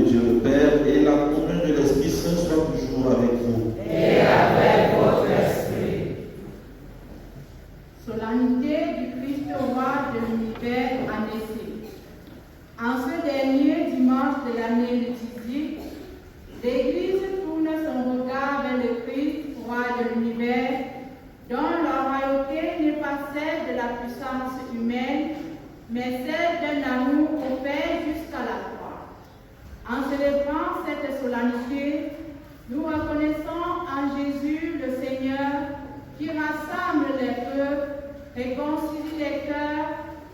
Dieu le Père et la communion de l'Esprit Saint soit toujours avec vous. Et avec votre esprit. Solennité du Christ roi de l'univers annoncée. En ce dernier dimanche de l'année liturgique, l'Église tourne son regard vers le Christ roi de l'univers, dont la royauté n'est pas celle de la puissance humaine, mais celle d'un amour offert jusqu'à la croix. En célébrant cette solennité, nous reconnaissons en Jésus le Seigneur qui rassemble les peuples, réconcilie les cœurs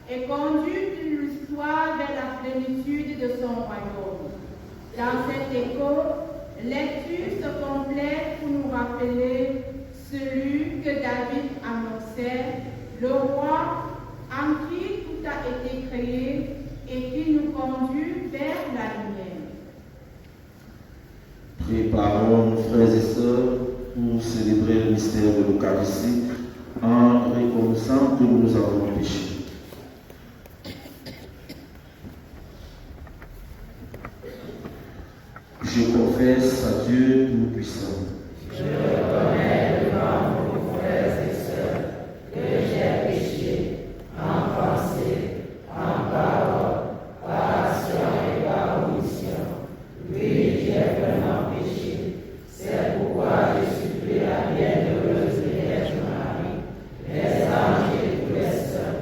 et conduit l'histoire vers la plénitude de son royaume. Dans cet écho, lecture se complète pour nous rappeler celui que David annonçait, le roi en qui tout a été créé et qui nous conduit vers la lumière. Préparons, frères et sœurs, pour célébrer le mystère de l'Eucharistie en reconnaissant que nous avons péché. Je confesse à Dieu Tout-Puissant. Je reconnais devant vous, frères et sœurs, que j'ai péché en pensée, en parole, par action et par omission. Oui, j'ai vraiment péché. C'est pourquoi je supplie la bienheureuse Vierge Marie, les anges et tous les saints,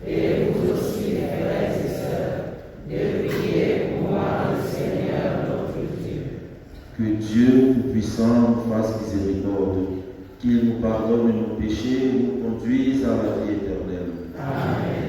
et vous aussi, frères et sœurs, de prier pour moi, le Seigneur notre Dieu. Que Dieu Tout-Puissant nous fasse miséricorde, qu'il nous pardonne nos péchés et nous conduise à la vie éternelle. Amen.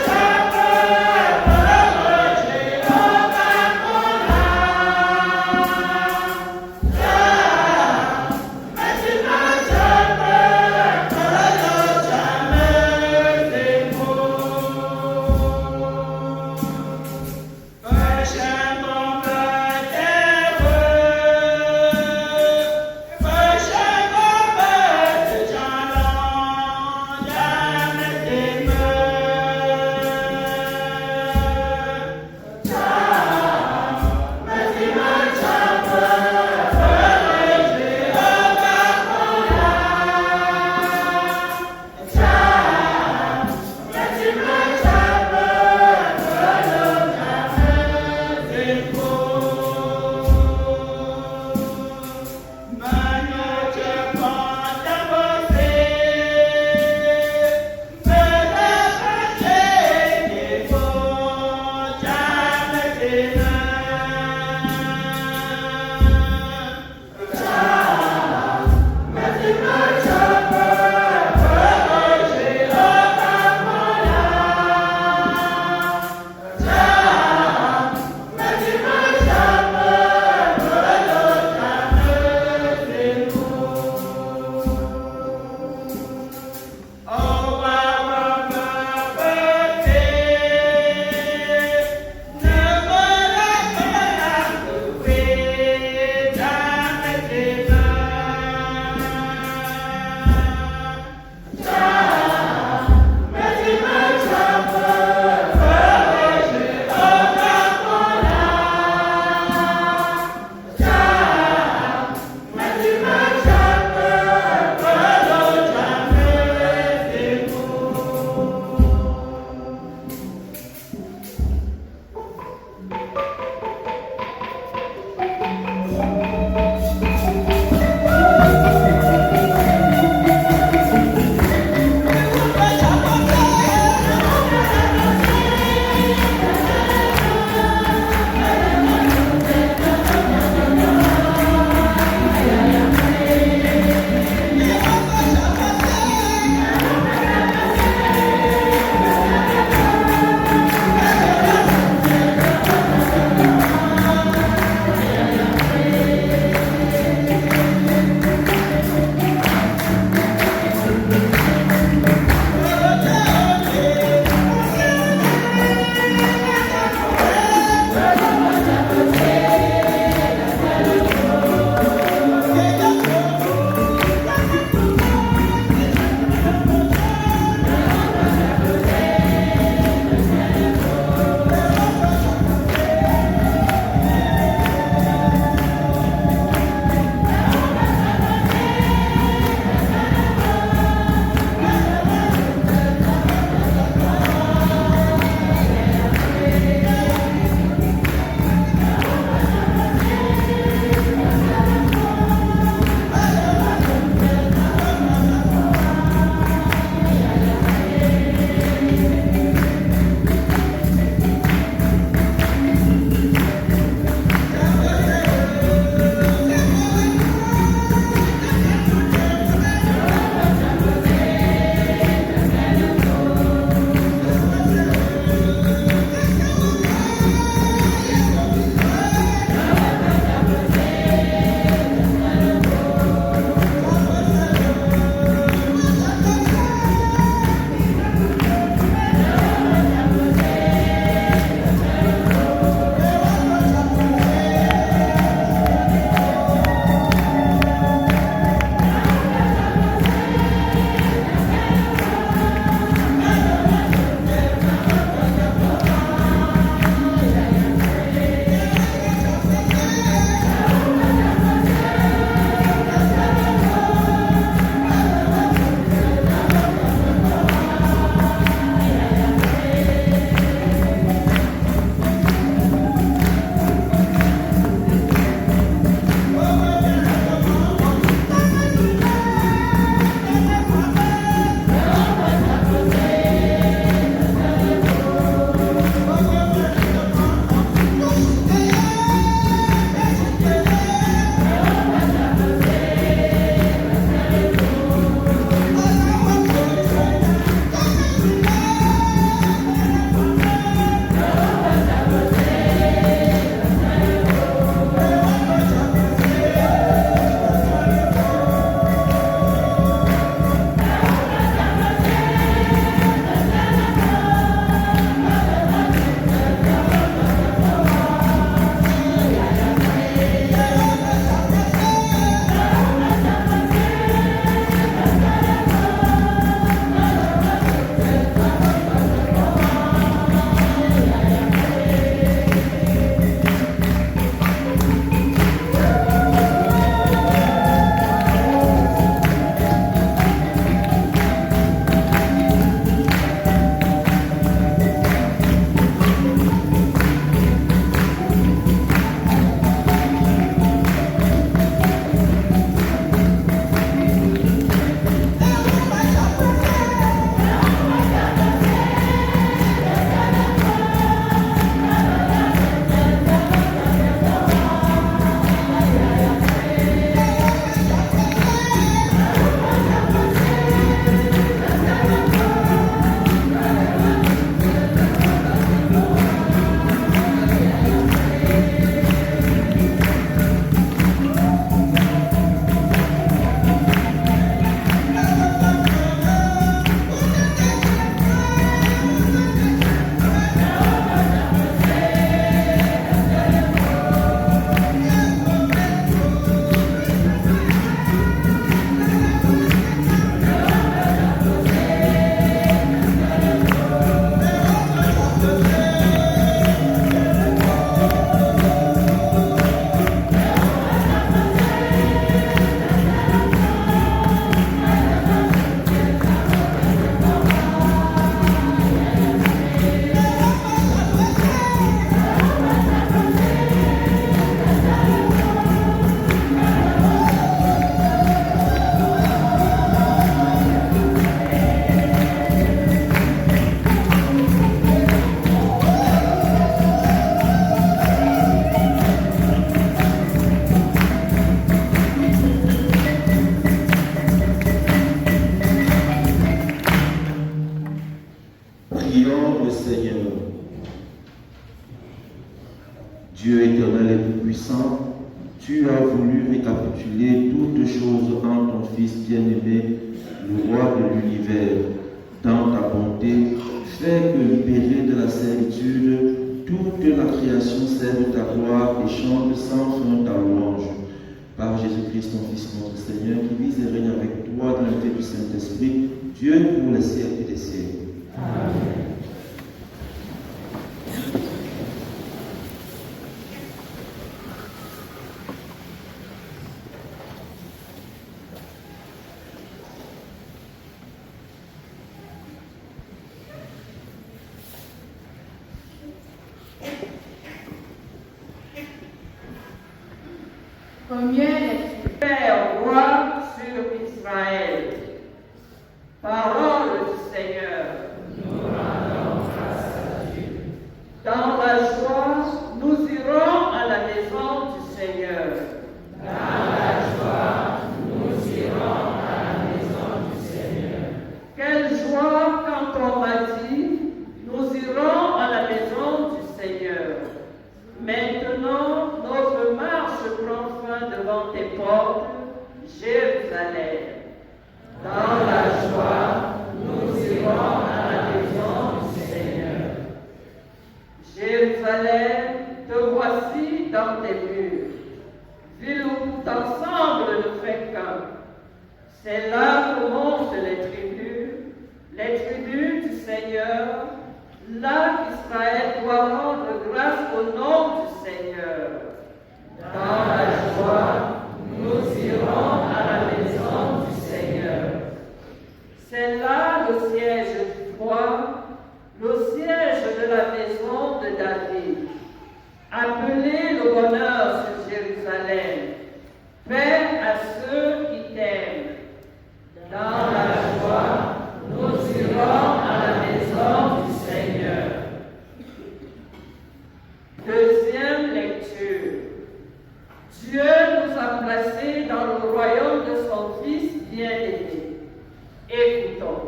Thank Tu as voulu récapituler toutes choses en ton Fils bien-aimé, le roi de l'univers. Dans ta bonté, fais que, libéré de la servitude, toute la création serve ta gloire et chante sans fin ta louange. Par Jésus-Christ, ton Fils, notre Seigneur, qui vit et règne avec toi dans l'unité du Saint-Esprit, Dieu pour les siècles des siècles. Amen. Première lecture. Père, roi sur Israël. Parole du Seigneur. Nous rendons grâce à Dieu. Dans la joie, nous irons à la maison du Seigneur. Dans la joie, nous irons à la maison du Seigneur. Quelle joie quand on m'a dit, nous irons à la maison du Seigneur. Maintenant, notre marche prend fin devant tes portes, Jérusalem. Dans la joie, nous irons à la maison du Seigneur. Jérusalem, te voici dans tes murs, ville où tout ensemble ne fait qu'un. C'est là que montent les tribus du Seigneur. Là, Israël doit rendre grâce au nom du Seigneur. Dans la joie, nous irons à la maison du Seigneur. C'est là le siège du roi, le siège de la maison de David. Appelez le bonheur sur Jérusalem. Paix à ceux qui t'aiment. Dans la joie, nous irons à la maison du Seigneur. Deuxième lecture. Dieu nous a placés dans le royaume de son Fils bien-aimé. Écoutons.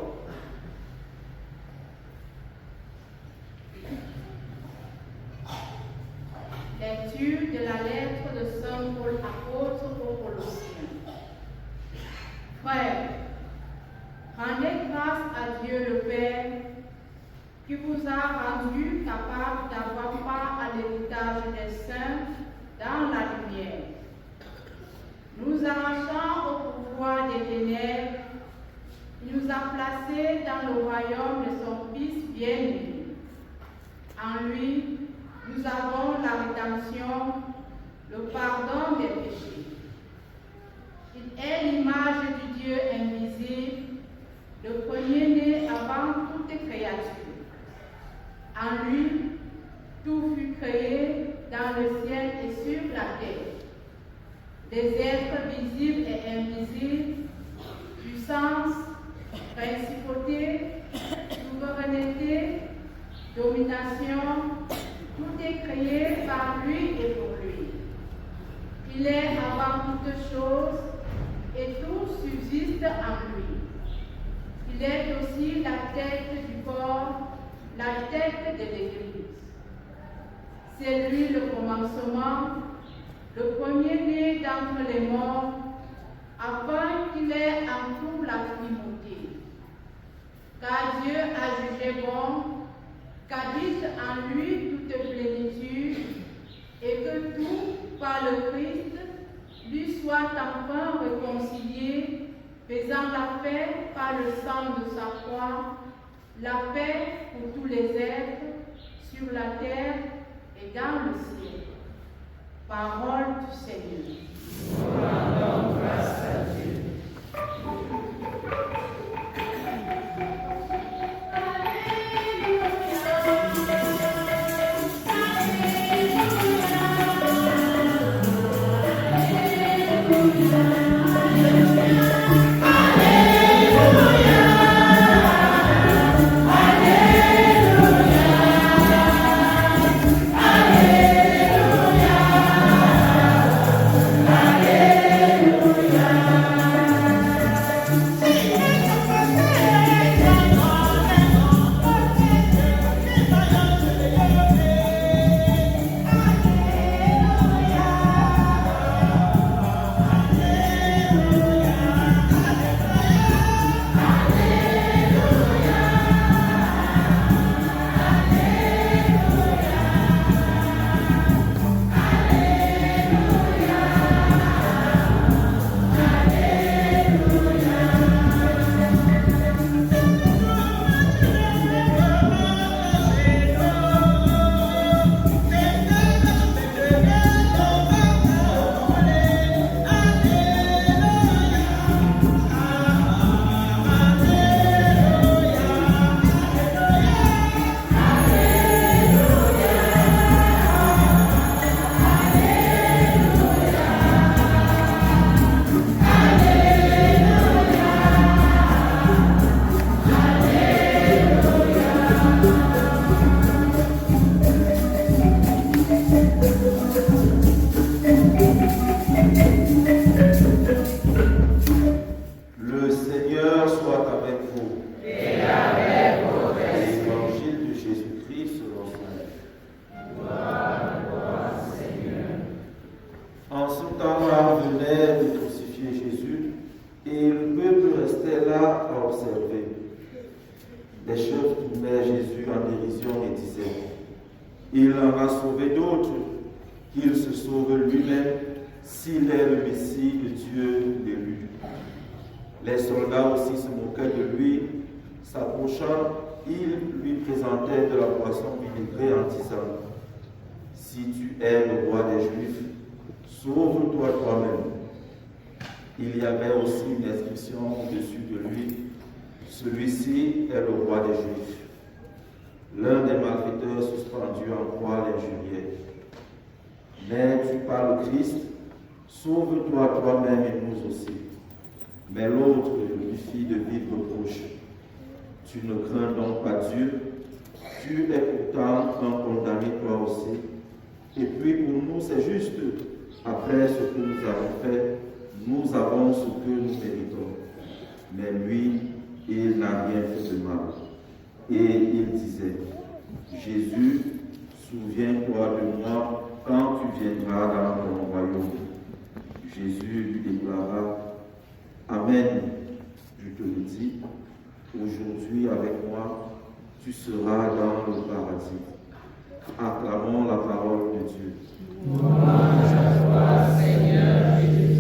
Lecture de la lettre de Saint Paul apôtre aux Colossiens. Frères, rendez grâce à Dieu le Père qui vous a rendu capable d'avoir part à l'héritage des saints dans la lumière. Nous arrachant au pouvoir des ténèbres, il nous a placés dans le royaume de son Fils bien-aimé. En lui, nous avons la rédemption, le pardon des péchés. Il est l'image du Dieu invisible, le premier-né avant toute créature. En lui, tout fut créé dans le ciel et sur la terre. Des êtres visibles et invisibles, puissance, principauté, souveraineté, domination, tout est créé par lui et pour lui. Il est avant toutes choses et tout subsiste en lui. Il est aussi la tête du corps, la tête de l'Église. C'est lui le commencement, le premier-né d'entre les morts, afin qu'il ait en tout la primauté. Car Dieu a jugé bon qu'habite en lui toute plénitude et que tout, par le Christ, lui soit enfin réconcilié, faisant la paix par le sang de sa croix, la paix pour tous les êtres sur la terre et dans le ciel. Parole du Seigneur. Nous rendons grâce à Dieu. noirs venaient de crucifier Jésus et le peuple restait là à observer. Les chefs tournaient Jésus en dérision et disaient: il en a sauvé d'autres, qu'il se sauve lui-même s'il est le Messie de Dieu l'élu. Les soldats aussi se moquaient de lui. S'approchant, ils lui présentaient de la boisson vinaigrée en disant: si tu es le roi des Juifs, sauve-toi toi-même. Il y avait aussi une inscription au-dessus de lui: celui-ci est le roi des Juifs. L'un des malfaiteurs suspendus en croix l'injuriait: mais tu parles le Christ, sauve-toi toi-même et nous aussi. Mais l'autre lui fit de vifs reproches: tu ne crains donc pas Dieu? Tu es pourtant un condamné toi aussi. Et puis pour nous c'est juste. Après ce que nous avons fait, nous avons ce que nous méritons. Mais lui, il n'a rien fait de mal. Et il disait: Jésus, souviens-toi de moi quand tu viendras dans ton royaume. Jésus lui déclara: Amen, je te le dis, aujourd'hui avec moi, tu seras dans le paradis. Acclamons la parole de Dieu. Louange à toi, Seigneur Jésus.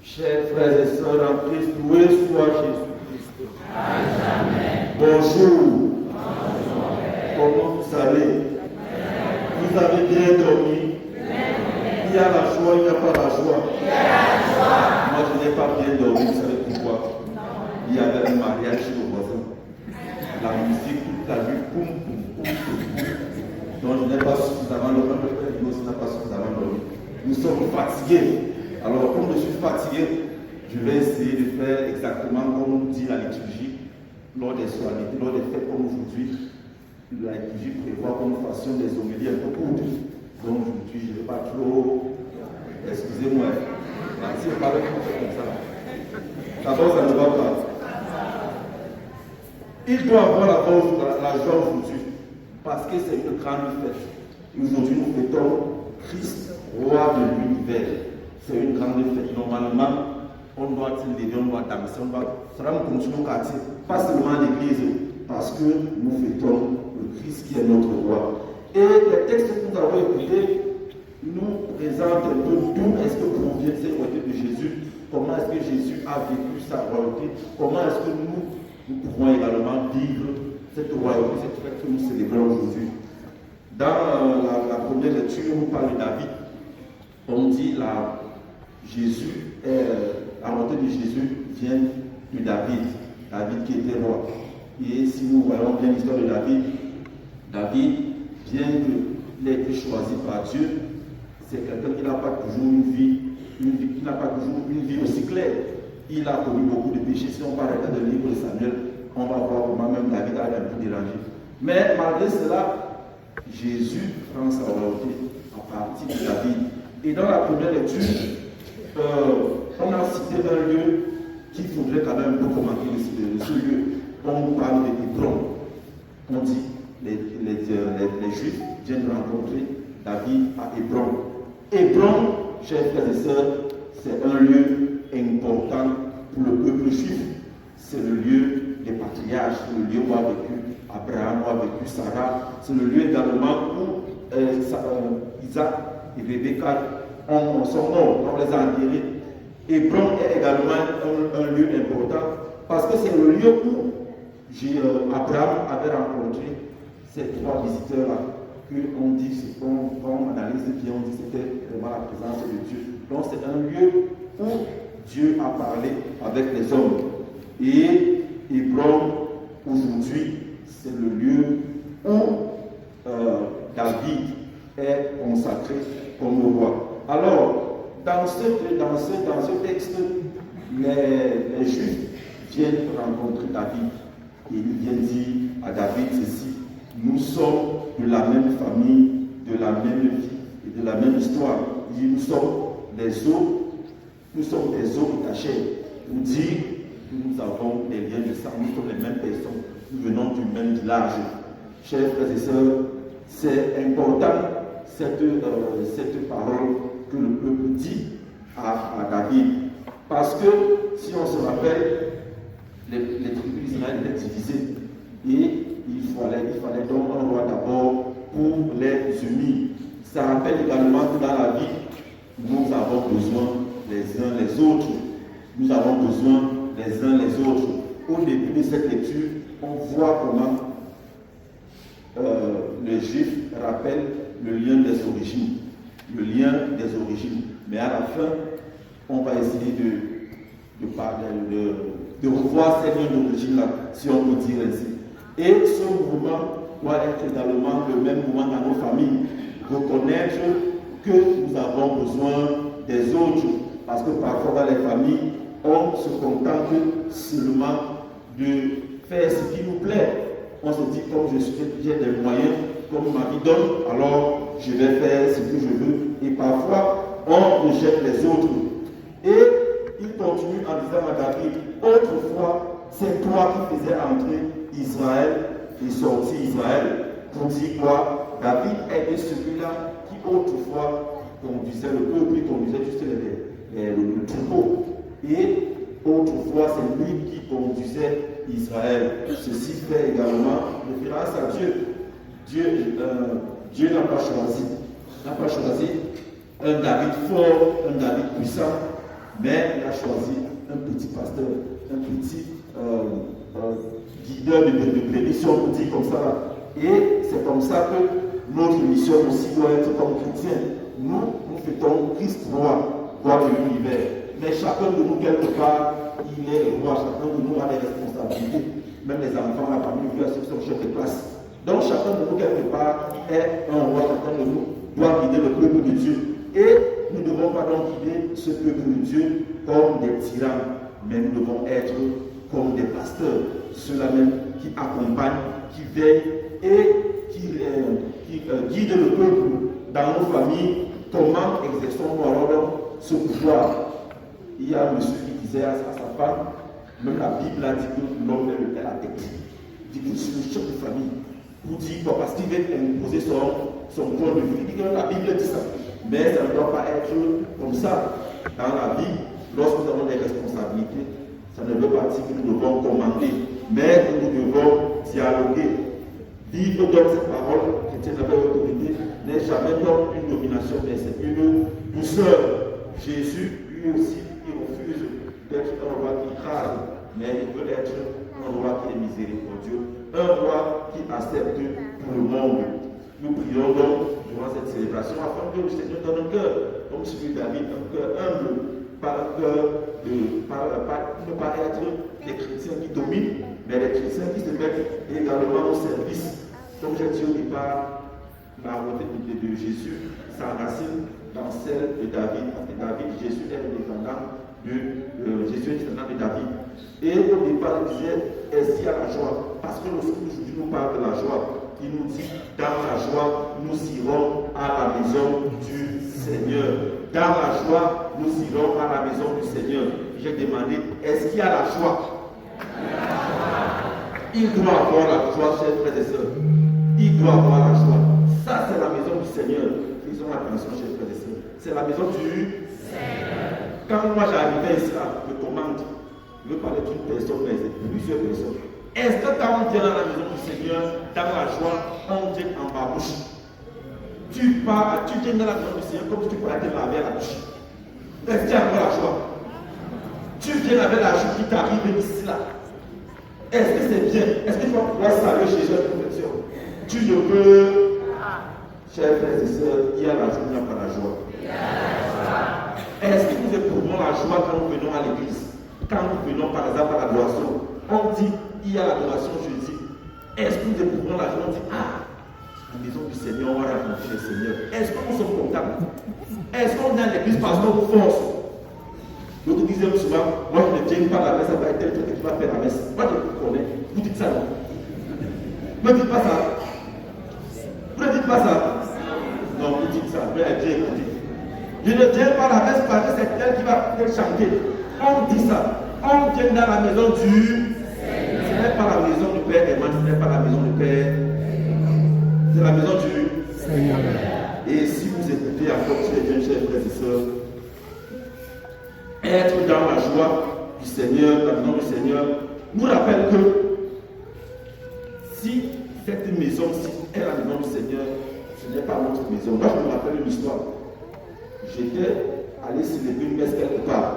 Chers frères et sœurs en Christ, loué soit Jésus-Christ. Bonjour. Comment vous allez? Vous avez bien dormi? Il y a la joie, il n'y a pas la joie. Moi, je n'ai pas bien dormi, vous savez pourquoi? Il y avait un mariage chez le voisin. La musique toute la nuit, poum, poum, poum, poum. Donc, je n'ai pas suffisamment dormi, le frère Dinos n'a pas suffisamment dormi. Nous sommes fatigués. Alors, comme je suis fatigué, je vais essayer de faire exactement comme dit la liturgie lors des solennités, lors des fêtes comme aujourd'hui. La liturgie prévoit que nous fassions des homélies un peu courtes. Donc, aujourd'hui, je ne vais pas trop. Excusez-moi. Si je parle comme ça, d'abord, ça ne va pas. Il doit avoir la joie aujourd'hui parce que c'est une grande fête. Aujourd'hui, nous fêtons Christ, roi de l'univers. C'est une grande fête. Normalement, on doit se lever, on doit danser, cela nous continue au quartier, pas seulement à l'église, parce que nous fêtons le Christ qui est notre roi. Et les textes que nous avons écoutés nous présentent un peu d'où est-ce que provient cette royauté de Jésus, comment est-ce que Jésus a vécu sa royauté, comment est-ce que nous pouvons également vivre cette royauté, cette fête que nous célébrons aujourd'hui. Dans la première lecture, on parle de David. On dit la royauté de Jésus vient de David qui était roi. Et si nous voyons bien l'histoire de David bien qu'il ait été choisi par Dieu, c'est quelqu'un qui n'a pas toujours une vie aussi claire. Il a commis beaucoup de péchés. Si on va regarder le livre de Samuel, on va voir comment même David a été un peu dérangé. Mais malgré cela, Jésus prend sa volonté à partir de David. Et dans la première lecture, on a cité un lieu qu'il faudrait quand même beaucoup commenter ce lieu. On parle de Hébron. On dit les Juifs viennent rencontrer David à Hébron. Hébron, chers frères et sœurs, c'est un lieu important pour le peuple juif. C'est le lieu des patriarches, c'est le lieu où a vécu Abraham, où a vécu Sarah. C'est le lieu également où Isaac et Rebecca sont morts, on les a enterrés. Hébron est également un lieu important parce que c'est le lieu où Abraham avait rencontré ces trois visiteurs-là. On dit, quand on analyse bien, on dit que c'était vraiment la présence de Dieu. Donc c'est un lieu où Dieu a parlé avec les hommes. Et Hébron, aujourd'hui, c'est le lieu où David est consacré comme roi. Alors, dans ce texte, les Juifs viennent rencontrer David. Et ils viennent dire à David ceci: nous sommes de la même famille, de la même vie et de la même histoire. Nous sommes des os de ta chair. Pour dire que nous avons des liens de sang, nous sommes les mêmes personnes, nous venons du même village. Chers frères et sœurs, c'est important cette parole que le peuple dit à David. Parce que, si on se rappelle, les tribus d'Israël étaient divisées. Et il fallait donc un roi d'abord pour les unir. Ça rappelle également que dans la vie, nous avons besoin les uns les autres. Nous avons besoin les uns les autres. Au début de cette lecture, on voit comment les Juifs rappellent le lien des origines. Le lien des origines. Mais à la fin, on va essayer de revoir ces liens d'origine-là, si on peut dire ainsi. Et ce mouvement doit être également le même mouvement dans nos familles. Reconnaître que nous avons besoin des autres. Parce que parfois dans les familles, on se contente seulement de faire ce qui nous plaît. On se dit, comme j'ai des moyens, comme ma vie donne, alors je vais faire ce que je veux. Et parfois, on rejette les autres. Et il continue en disant à David, autrefois, c'est toi qui faisais entrer Israël et sortir Israël. Pour dire quoi? David était celui-là qui autrefois conduisait le peuple, il conduisait juste le troupeau. Et autrefois, c'est lui qui conduisait Israël. Ceci fait également référence à Dieu. Dieu n'a pas choisi un David fort, un David puissant, mais il a choisi un petit pasteur, un petit guideur de brebis, si on peut dire comme ça. Et c'est comme ça que notre mission aussi doit être comme chrétiens. Nous fêtons Christ roi de l'univers. Mais chacun de nous, quelque part, il est le roi. Chacun de nous a des responsabilités. Même les enfants, la famille, ceux qui sont chefs de classe. Donc chacun de nous, quelque part, est un roi. Chacun de nous doit guider le peuple de Dieu. Et nous ne devons pas donc guider ce peuple de Dieu comme des tyrans, mais nous devons être comme des pasteurs, ceux-là même qui accompagnent, qui veillent et qui guident le peuple dans nos familles. Comment exerçons-nous alors donc ce pouvoir? Il y a un monsieur qui disait à sa femme, même la Bible a dit que l'homme est la tête. Il dit que je suis le chef de famille. Pour dire quoi? Parce qu'il veut imposer son point de vue. Il dit que la Bible dit ça. Mais ça ne doit pas être comme ça. Dans la vie, lorsque nous avons des responsabilités, ça ne veut pas dire que nous devons commander, mais que nous devons dialoguer. Vivre donc cette parole, chrétienne avec autorité, n'est jamais donc une domination, mais c'est une douceur. Jésus, lui aussi, il refuse d'être un roi qui crase, mais il veut être un roi qui est miséricordieux, un roi qui accepte tout le monde. Nous prions donc durant cette célébration afin que le Seigneur donne un cœur, comme celui de David, un cœur humble, pas un cœur ne pas être des chrétiens qui dominent, mais des chrétiens qui se mettent également au service. Comme j'ai dit au départ, la royauté de Jésus s'enracine dans celle de David. Parce que Jésus est le descendant de David. Et au départ, il disait, est-ce qu'il y a la joie? Parce que lorsqu'aujourd'hui nous parle de la joie, il nous dit, dans la joie, nous irons à la maison du Seigneur. Dans la joie, nous irons à la maison du Seigneur. J'ai demandé, est-ce qu'il y a la joie? Il doit avoir la joie, chers frères et sœurs. Il doit avoir la joie. Ça, c'est la maison du Seigneur. Faisons attention, chers frères et sœurs. C'est la maison du Seigneur. Quand moi j'arrivais ici, je commande, je veux parler d'une personne, mais c'est plusieurs personnes. Est-ce que quand on vient dans la maison du Seigneur, dans la joie, on vient en babouche? Tu viens dans la maison du Seigneur comme si tu pourrais te laver à la bouche. Est-ce qu'il y a encore la joie? Tu viens avec la joie qui t'arrive ici là. Est-ce que c'est bien? Est-ce que tu vas pouvoir saluer Jésus à la perfection? Tu ne peux. Chers frères et sœurs, il y a la joie, il n'y a pas la joie. Est-ce que nous éprouvons la joie quand nous venons à l'église? Quand nous venons par exemple à l'adoration, on dit il y a l'adoration jeudi. Est-ce que nous éprouvons la joie? On dit la maison du Seigneur, on va rencontrer le Seigneur. Est-ce que nous sommes contents? Est-ce qu'on vient à l'église parce qu'on force? L'autre disait souvent, moi je ne viens pas à la messe, ça va être tel truc que tu vas faire la messe. Moi je vous connais, vous dites ça non? Ne dites pas ça. Vous ne dites pas ça? Non, vous dites ça. Mais Dieu écoutez. Je ne viens pas à la messe parce que c'est elle qui va chanter. On dit ça. On vient dans la maison du Seigneur. Ce n'est pas la maison du Père Emmanuel, ce n'est pas la maison du Père. C'est la maison du Seigneur. Et si vous écoutez encore, chers frères et sœurs, être dans la joie du Seigneur, la maison du Seigneur, nous rappelle que si cette maison-ci est la maison du Seigneur, ce n'est pas notre maison. Moi, je me rappelle une histoire. J'étais allé célébrer une messe quelque part.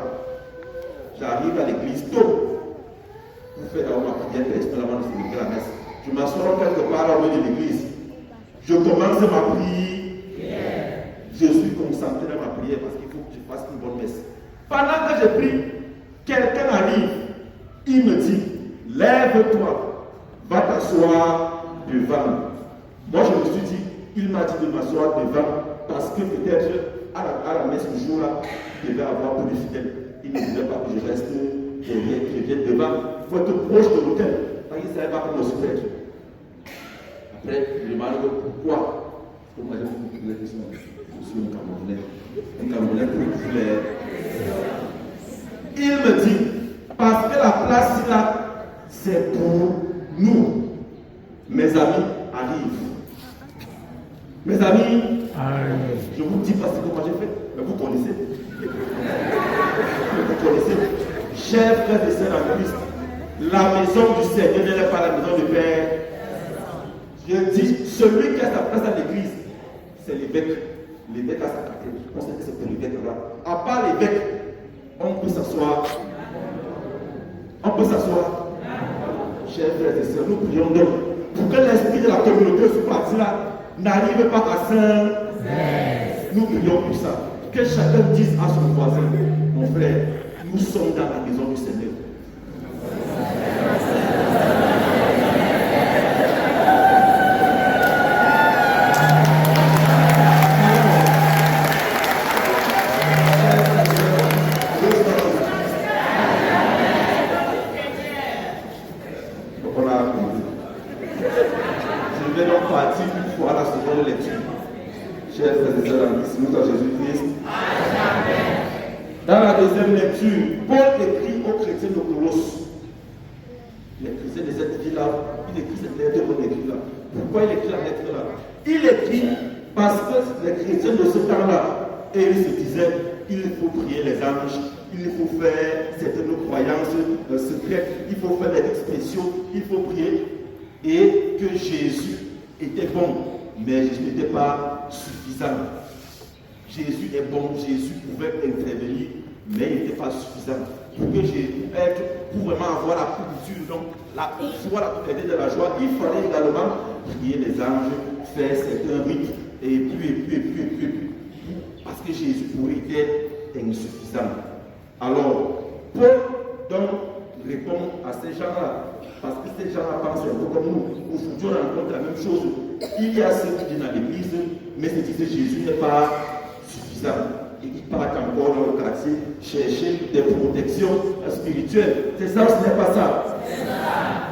J'arrive à l'église tôt pour faire ma prière personnelle avant de célébrer la messe. Je m'assois quelque part au milieu de l'église. Je commence ma prière. Je suis concentré dans ma prière parce qu'il faut que je fasse une bonne messe. Pendant que je prie, quelqu'un arrive. Il me dit, lève-toi, va t'asseoir devant. Moi, je me suis dit, il m'a dit de m'asseoir devant parce que peut-être à la messe du jour-là, il devait avoir plus de fidèles. Il ne voulait pas que je reste derrière, que je vienne devant. Il faut être proche de l'autel. Parce qu'il ne savait pas comment se faire. Après, je demande pourquoi. Parce que moi, j'ai beaucoup de questions. Je suis un Camerounais. Un Camerounais pour les. Il me dit, parce que la place là, c'est pour nous. Mes amis arrivent. Mes amis, je vous dis parce que moi j'ai fait, mais vous connaissez. Vous connaissez. Chers frères et sœurs en Christ, la maison du Seigneur n'est pas la maison du Père. Je dis, celui qui a sa place à l'église, c'est l'évêque. L'évêque a sa cathédrale. On sait que c'est pour l'évêque là. À part l'évêque, on peut s'asseoir. On peut s'asseoir. Chers frères et sœurs, nous prions donc pour que l'esprit de la communauté ce parti-là n'arrive pas à Saint. Nous prions pour ça. Que chacun dise à son voisin, mon frère, nous sommes dans la maison du Seigneur. Je vais donc partir pour la seconde lecture. Chers frères et sœurs en Christ, nous à Jésus-Christ. Dans la deuxième lecture, Paul écrit aux chrétiens de Colosse. Les chrétiens de cette ville-là, il écrit cette lettre qu'on écrit là. Pourquoi il écrit la lettre là? Il écrit parce que les chrétiens de ce temps-là, et ils se disaient, il faut prier les anges, il faut faire certaines croyances secrètes, il faut faire des expressions, il faut prier. Et que Jésus était bon, mais Jésus n'était pas suffisant. Jésus est bon, Jésus pouvait intervenir, mais il n'était pas suffisant. Pour que Jésus pour vraiment avoir la culture, donc la foi, la totalité de la joie, il fallait également prier les anges, faire certains rites, et puis. Parce que Jésus était insuffisant. Alors, Paul donc répond à ces gens-là. Parce que ces gens-là pensent un peu comme nous. Aujourd'hui, on rencontre la même chose. il y a ceux qui viennent à l'église, mais se disent que Jésus n'est pas suffisant. Et qui partent encore dans le quartier chercher des protections spirituelles. C'est ça ou ce n'est pas ça?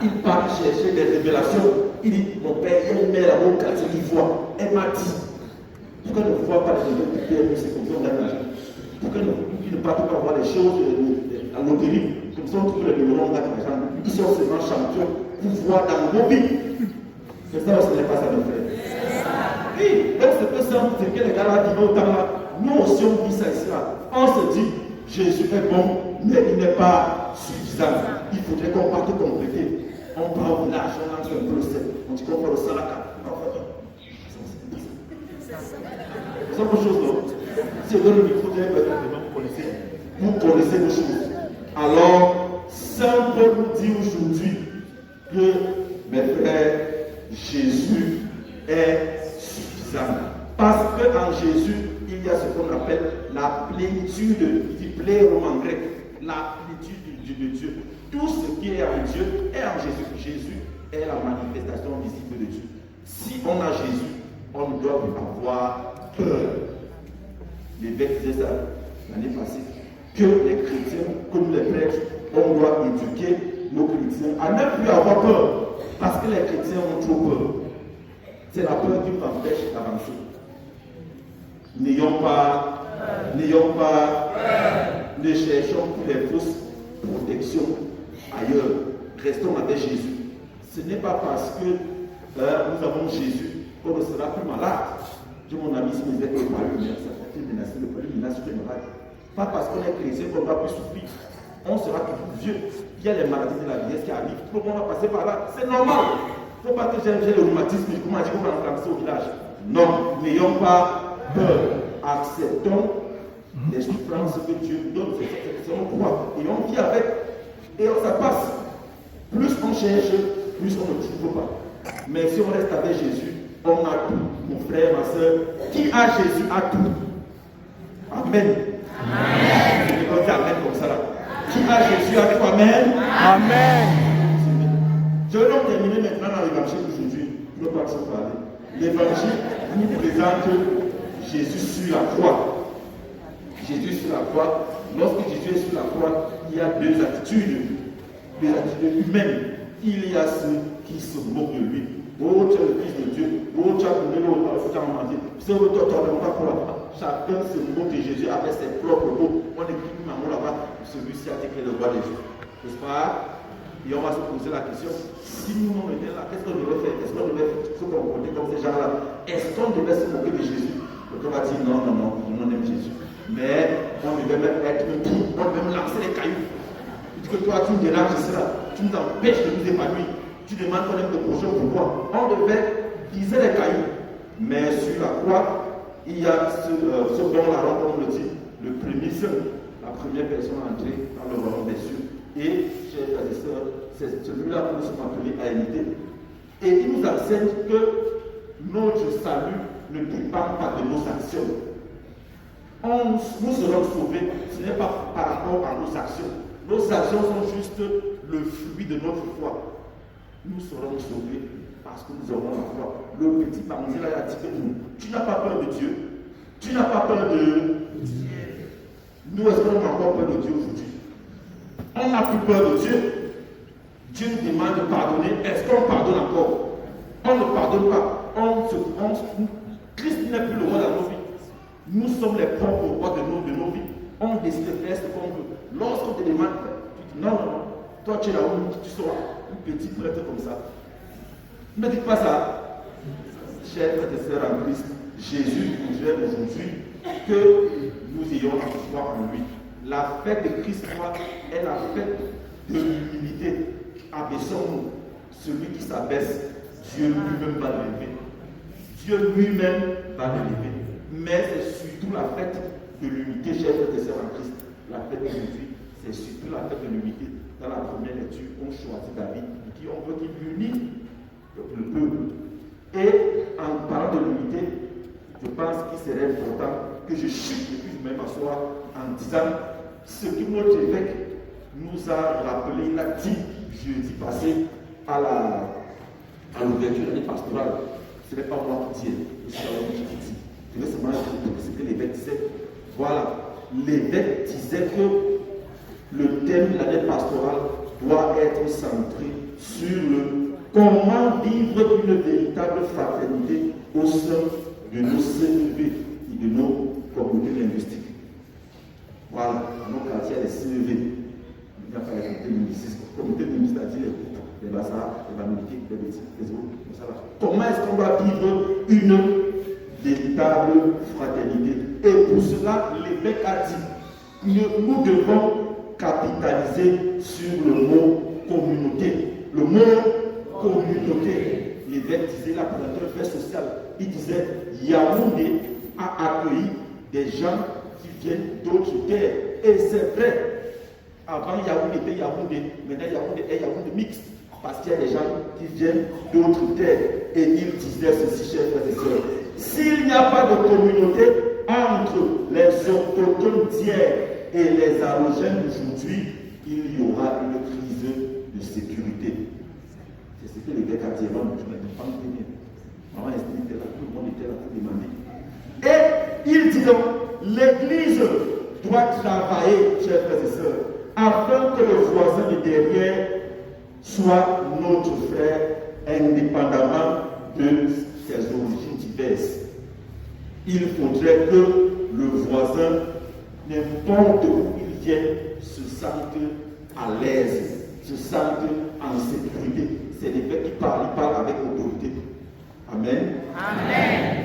Ils partent chercher des révélations. Il dit, mon père, il y a une mère là-bas au quartier qui voit. Elle m'a dit, pourquoi ne voit pas les révélations? C'est comme ça on gagne l'argent. Pourquoi ne partent pas voir les choses à loterie? Comme ça on trouve les numéros, on gagne l'argent. Ils sont seulement champions pour voir dans vos vies. C'est ça ou ce n'est pas ça, mon frère? Oui, donc c'est peu simple, c'est que les gars là qui vont autant là. Nous aussi on vit ça ici là. On se dit, Jésus est bon, mais il n'est pas suffisant. Il faudrait qu'on parte compléter. On part au village, on lance un peu le sel. On dit qu'on va au salaka. C'est autre chose, non? Si on donne le micro, vous connaissez vos choses. Alors, Saint Paul nous dit aujourd'hui que, mes frères, Jésus est suffisant. Parce qu'en Jésus, il y a ce qu'on appelle la plénitude, il dit plérum en grec, la plénitude de Dieu. Tout ce qui est en Dieu est en Jésus. Jésus est la manifestation visible de Dieu. Si on a Jésus, on ne doit plus avoir peur. L'évêque disait ça l'année passée, que les chrétiens, comme les prêtres, on doit éduquer nos chrétiens à ne plus avoir peur, parce que les chrétiens ont trop peur. C'est la peur qui nous empêche d'avancer. N'ayons pas, ne cherchons plus les fausses protections ailleurs. Restons avec Jésus. Ce n'est pas parce que nous avons Jésus qu'on ne sera plus malade. J'ai mon ami qui me disait que le paludisme, ça fait le paludisme est malade. Pas parce qu'on est chrétien qu'on ne va plus souffrir. On sera plus vieux. Il y a les maladies de la vieillesse qui arrivent. Tout le monde va passer par là. C'est normal. Il ne faut pas que j'ai le rhumatisme. Comment dire qu'on va remplacer au village? Non, n'ayons pas peur. Acceptons les souffrances que Dieu donne. C'est mon droit. Et on vit avec. Et ça passe. Plus on cherche, plus on ne trouve pas. Mais si on reste avec Jésus, on a tout. Mon frère, ma soeur, qui a Jésus a tout. Amen. Amen. Je vais dire Amen comme ça là. Qui a Jésus a tout. Amen. Amen. Je vais donc terminer maintenant dans l'évangile d'aujourd'hui. Je ne veux pas trop parler. L'évangile nous présente Jésus sur la croix. Jésus sur la croix. Lorsque Jésus est sur la croix, il y a deux attitudes humaines. Il y a ceux qui se moquent de lui. Oh, tu es le Fils de Dieu. Oh, tu as donné l'eau, il faut manger. Chacun se moque de Jésus avec ses propres mots. On écrit une maman là-bas, celui-ci a dit qu'il est le roi des Juifs. N'est-ce pas? Et on va se poser la question, si nous on était là, qu'est-ce qu'on devait faire? Est-ce qu'on devait se comporter comme ces gens-là? Est-ce qu'on devait se moquer de Jésus? Donc on va dire non, on aime Jésus. Mais on devait même être tout, on devait même lancer les cailloux. Tu dis que toi tu me déranges cela, tu nous empêches de nous épanouir. Tu demandes qu'on aime le prochain pourquoi? On devait viser les cailloux. Mais sur la croix, il y a ce bon larron, comme on le dit, le premier seul, la première personne à entrer dans le royaume des cieux. Et, chers frères et sœurs, c'est celui-là que nous sommes appelés à imiter. Et il nous enseigne que notre salut ne dépend pas de nos actions. Nous serons sauvés, ce n'est pas par rapport à nos actions. Nos actions sont juste le fruit de notre foi. Nous serons sauvés parce que nous aurons la foi. Le petit Parmésien a dit que tu n'as pas peur de Dieu. Tu n'as pas peur de Dieu. Nous, est-ce qu'on a encore peur de Dieu aujourd'hui? On n'a plus peur de Dieu. Dieu nous demande de pardonner. Est-ce qu'on pardonne encore? On ne pardonne pas. Christ n'est plus le roi de nos vies. Nous sommes les propres rois de nos vies. On décide de faire ce qu'on veut. Lorsqu'on te demande, tu dis non. Toi tu es là où tu seras. Un petit prêtre comme ça. Ne dites pas ça. Chers frères et sœurs en Christ, Jésus voudrait aujourd'hui que nous ayons la foi en lui. La fête de Christ est la fête de l'humilité. Abaissons-nous. Celui qui s'abaisse, Dieu lui-même va l'élever. Dieu lui-même va l'élever. Mais c'est surtout la fête de l'humilité, chers frères et sœurs en Christ. La fête d'aujourd'hui, c'est surtout la fête de l'humilité. Dans la première lecture, on choisit David, qui on veut qu'il unisse le peuple. Et en parlant de l'unité, je pense qu'il serait important que je chute et puis je me m'asseoir en disant ce que notre évêque nous a rappelé, il a dit jeudi passé à l'ouverture des pastorales. Ce n'est pas moi qui dis, c'est Salomon qui dit. Je vais seulement dire ce que l'évêque disait. Voilà, l'évêque disait que le thème de l'année pastorale doit être centré sur le comment vivre une véritable fraternité au sein de nos CEV et de nos communautés linguistiques. Voilà, dans nos quartiers, les CEV. Il n'y a pas les communautés linguistiques. Les communautés linguistiques, c'est-à-dire les bassards, les bamiliques, les petits, les autres. Comment est-ce qu'on doit vivre une véritable fraternité? Et pour cela, l'évêque a dit que nous devons capitaliser sur le mot communauté. Le mot communauté. L'évêque disait là pour notre fait social, il disait Yaoundé a accueilli des gens qui viennent d'autres terres. Et c'est vrai. Avant Yaoundé était Yaoundé, maintenant Yaoundé est Yaoundé mixte. Parce qu'il y a des gens qui viennent d'autres terres. Et il disait ceci, chers frères et sœurs. S'il n'y a pas de communauté entre les autochtones d'hier et les allogènes d'aujourd'hui, il y aura une crise de sécurité. C'est ce que l'évêque a dit avant, je ne pas bien. Maman était là, tout le monde était là pour demander. Et il dit donc, l'Église doit travailler, chers frères et sœurs, afin que le voisin de derrière soit notre frère, indépendamment de ses origines diverses. Il faudrait que le voisin, n'importe où il vienne, se sente à l'aise, se sente en sécurité. C'est l'évêque qui parle, il parle avec autorité. Amen. Amen.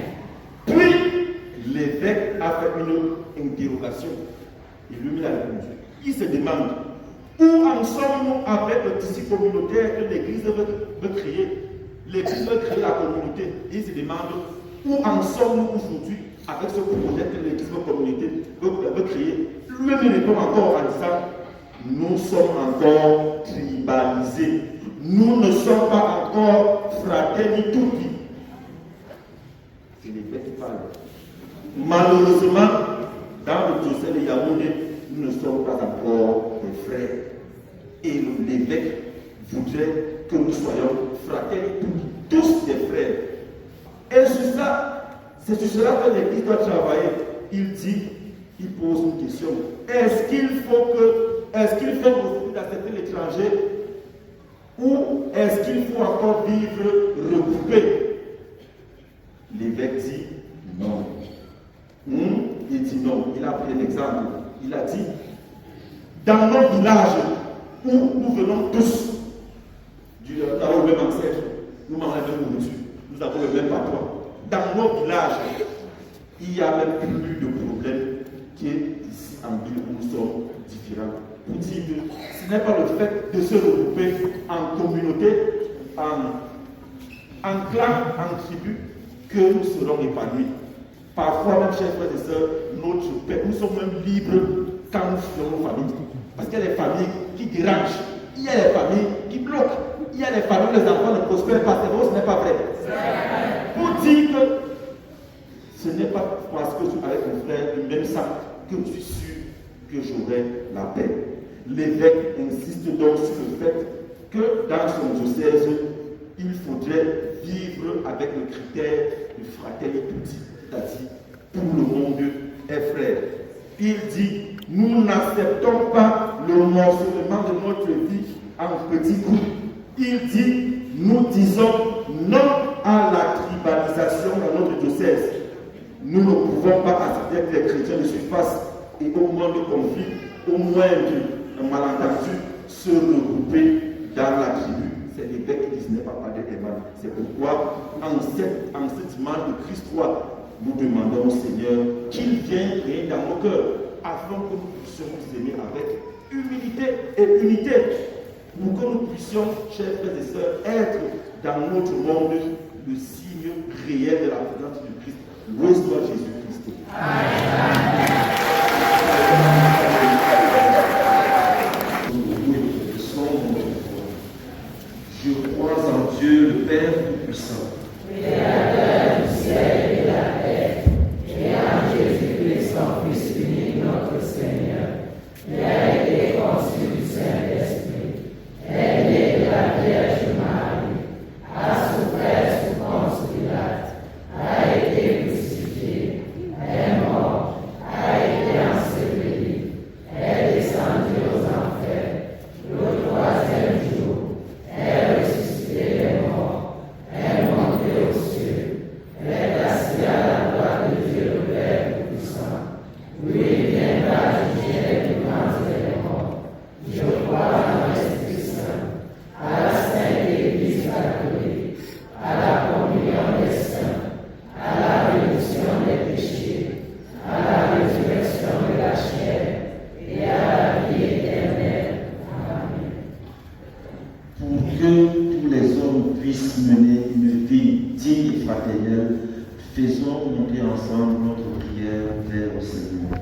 Puis, l'évêque a fait une interrogation. Il lui a répondu. Il se demande, où en sommes-nous avec le tissu communautaire que l'Église veut créer? L'Église veut créer la communauté. Il se demande, où en sommes-nous aujourd'hui avec ce projet que l'Église veut créer? Lui-même répond encore en disant, nous sommes encore tribalisés. Nous ne sommes pas encore fraterni tutti. C'est l'évêque qui parle. Malheureusement, dans le diocèse de Yaoundé, nous ne sommes pas encore des frères. Et l'évêque voudrait que nous soyons fraterni tutti, tous des frères. Et sur ça, c'est sur cela que l'Église doit travailler. Il dit, il pose une question. Est-ce qu'il faut aujourd'hui d'accepter l'étranger ou est-ce qu'il faut encore vivre regroupé? L'évêque dit non. Il dit non. Il a pris un exemple. Il a dit, dans nos villages où nous venons tous nous avons le même ancêtre, nous mangeons la même nourriture, nous avons le même patois. Dans nos villages, il n'y a même plus de problème qui est ici en ville où nous sommes différents. Pour dire que ce n'est pas le fait de se regrouper en communauté, en clan, en tribu, que nous serons épanouis. Parfois, même chers frères et sœurs, notre père, nous sommes même libres quand nous faisons nos familles. Parce qu'il y a des familles qui dérangent, il y a des familles qui bloquent, il y a des familles où les enfants ne prospèrent pas. C'est vrai, ce n'est pas vrai. Pour dire que ce n'est pas parce que je suis avec mon frère du même sang que je suis sûr que j'aurai la paix. L'évêque insiste donc sur le fait que dans son diocèse, il faudrait vivre avec le critère de fraternité, c'est-à-dire tout le monde est frère. Il dit, nous n'acceptons pas le morcellement de notre vie en petits groupes. Il dit, nous disons non à la tribalisation dans notre diocèse. Nous ne pouvons pas accepter que les chrétiens de surface et au moment de conflit, au moindre malentendu, se regrouper dans la tribu. C'est l'évêque qui dit ce n'est pas parler des mal. C'est pourquoi, en cette dimanche de Christ 3, nous demandons au Seigneur qu'il vienne créer dans nos cœurs afin que nous puissions nous aimer avec humilité et unité. Pour que nous puissions, chers frères et sœurs, être dans notre monde le signe réel de la présence de Christ. Loué soit Jésus-Christ. Je crois en Dieu, le Père Tout-Puissant, Créateur du ciel et de la terre, et en Jésus-Christ, son Fils unique, notre Seigneur, qui a été conçu du Saint-Esprit, est né de la Vierge Marie, a souffert sous Ponce Pilate, ensemble notre prière vers le Seigneur.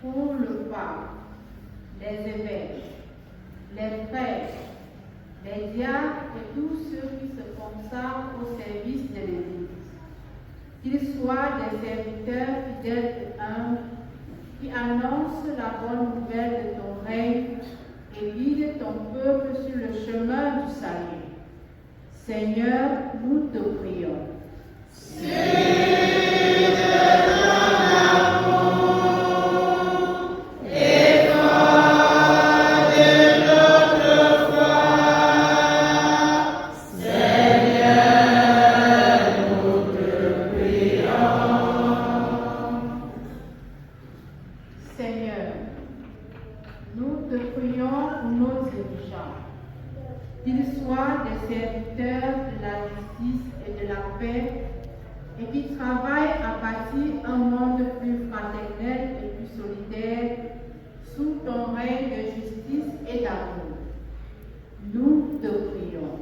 Pour le pape, les évêques, les prêtres, les diacres et tous ceux qui se consacrent au service de l'Église, qu'ils soient des serviteurs fidèles et humbles, qui annoncent la bonne nouvelle de ton règne et guident ton peuple sur le chemin du salut. Seigneur, nous te prions. Seigneur, nous te prions pour nos dirigeants, qu'ils soient des serviteurs de la justice et de la paix et qui travaillent à bâtir un monde plus fraternel et plus solidaire sous ton règne de justice et d'amour. Nous te prions.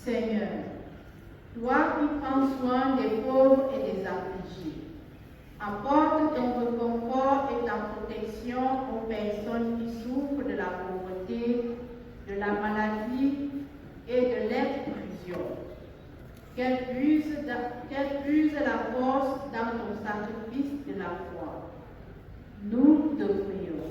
Seigneur, toi qui prends soin des pauvres et des affligés, apporte ton réconfort et ta protection aux personnes qui souffrent de la pauvreté, de la maladie et de l'exclusion. Qu'elles puisent la force dans ton sacrifice de la foi. Nous te prions.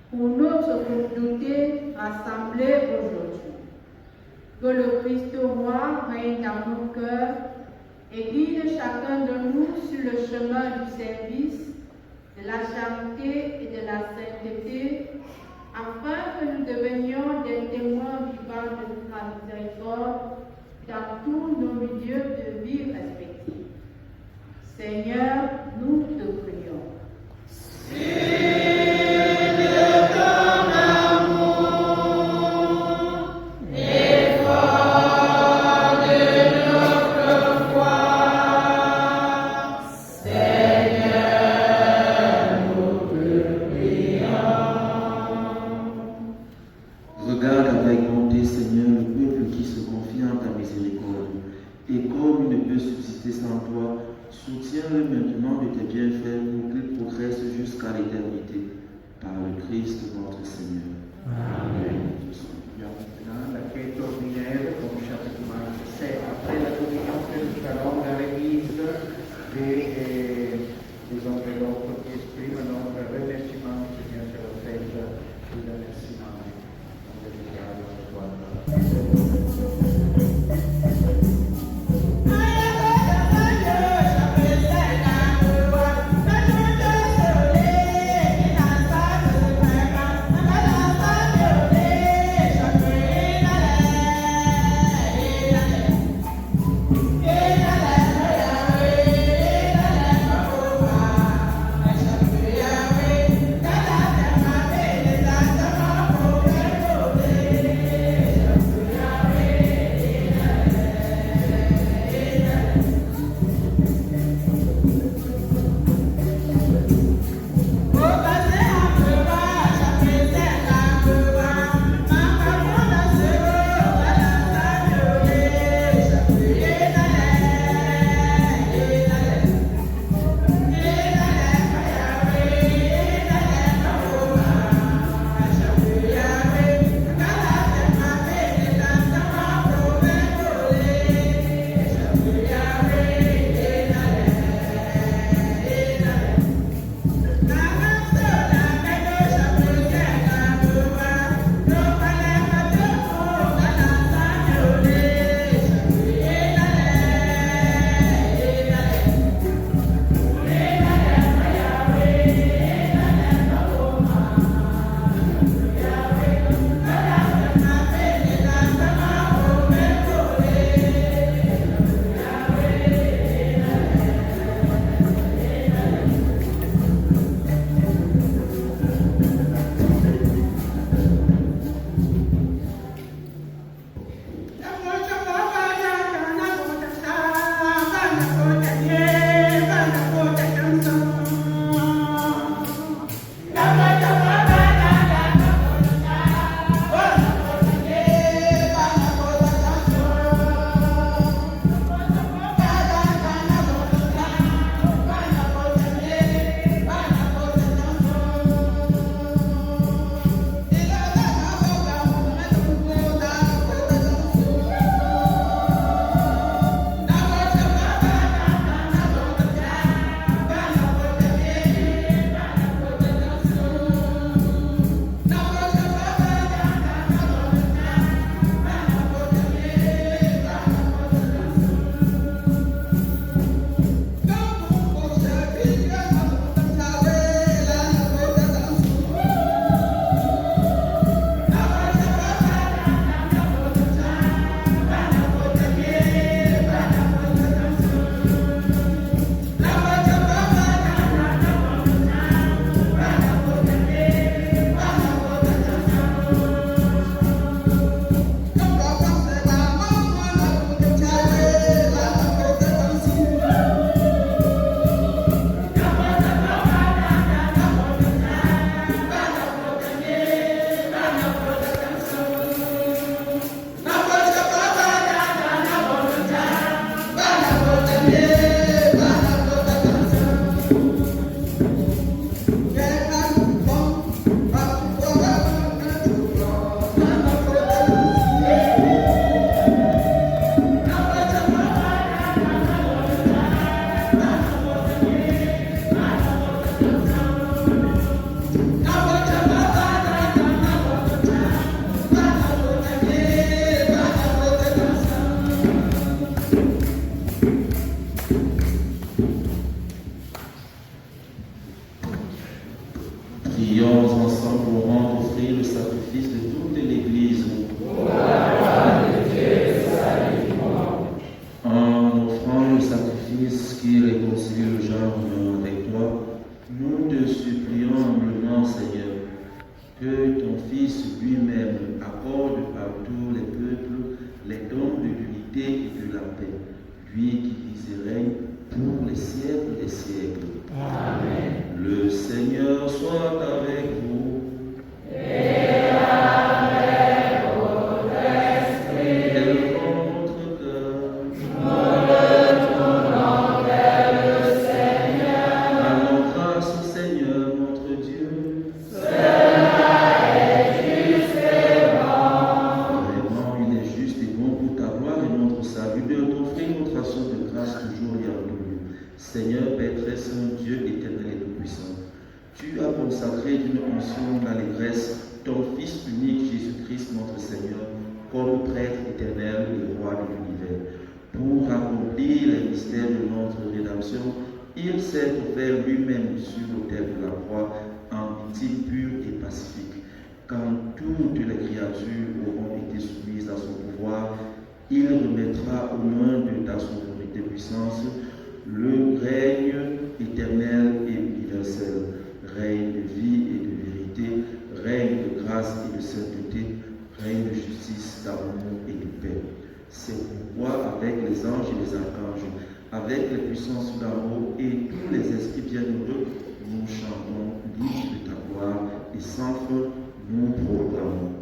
Pour notre communauté rassemblée aujourd'hui, que le Christ roi règne dans nos cœurs et guide chacun de nous sur le chemin du service, de la charité et de la sainteté, afin que nous devenions des témoins vivants de ta miséricorde dans tous nos milieux de vie respectifs. Seigneur, nous te prions. Regarde avec bonté, Seigneur, le peuple qui se confie en ta miséricorde. Et comme il ne peut subsister sans toi, soutiens-le maintenant de tes bienfaits pour qu'il progresse jusqu'à l'éternité. Par le Christ notre Seigneur. Amen. Maintenant, la fête ordinaire, comme chaque dimanche, c'est après la communion que nous ferons dans l'église des hommes et d'autres qui expriment notre remerciement au Seigneur sur la fête du remerciement. On va dedicare la Yeah. Il s'est offert lui-même sur l'autel de la croix en victime pure et pacifique. Quand toutes les créatures auront été soumises à son pouvoir, il remettra au nom de ta souveraineté puissance le règne éternel et universel, règne de vie et de vérité, règne de grâce et de sainteté, règne de justice, d'amour et de paix. C'est pourquoi avec les anges et les archanges, avec les puissances d'amour et tous les esprits bienheureux, nous chantons l'hymne de ta gloire et sans fin nous proclamons.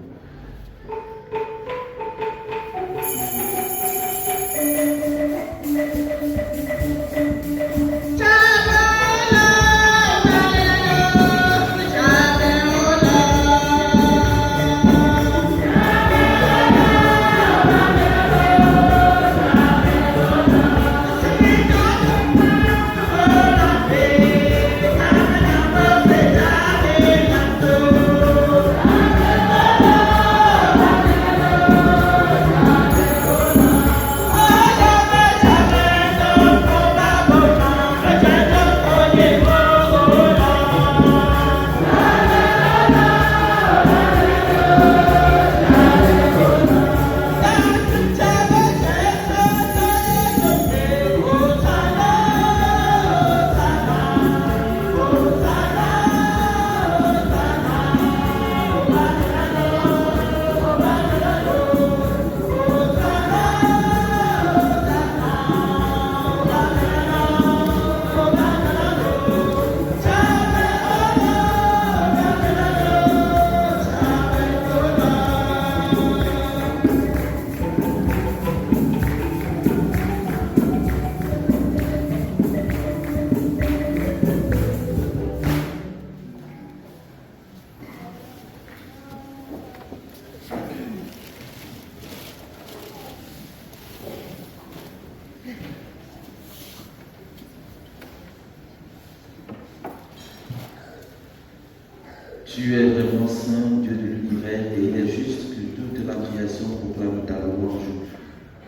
Tu es vraiment saint, Dieu de l'univers, et il est juste que toute la création proclame ta louange.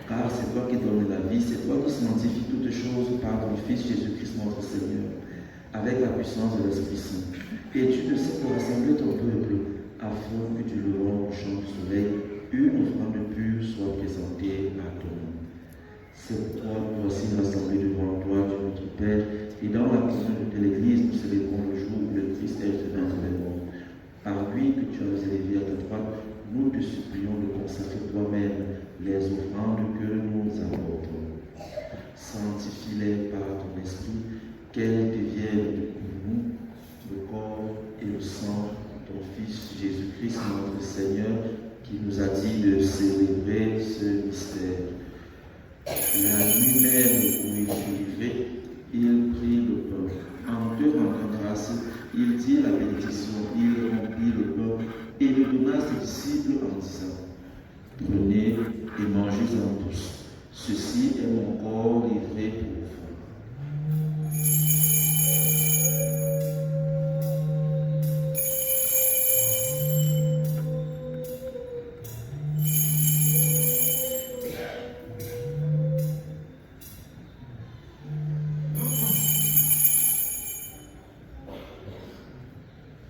Car c'est toi qui donnes la vie, c'est toi qui sanctifies toutes choses par ton Fils Jésus-Christ notre Seigneur, avec la puissance de l'Esprit Saint. Et tu décides de rassembler ton peuple, afin que du lever au champ du soleil, une offrande pure soit présentée à ton nom. C'est pourquoi nous voici rassemblés devant toi, Dieu notre Père, et dans la communion de l'Église, nous célébrons le jour où le Christ est venu entre les morts. Par lui que tu as élevé à ta droite, nous te supplions de consacrer toi-même les offrandes que nous apportons. Sanctifie-les par ton esprit, qu'elles deviennent pour nous le corps et le sang de ton Fils Jésus-Christ, notre Seigneur, qui nous a dit de célébrer ce mystère. La nuit même où il fut livré, il prit le pain. En te rendant grâce, il dit la bénédiction, il rompit le pain et le donna à ses disciples en disant, prenez et mangez-en tous. Ceci est mon corps livré pour vous.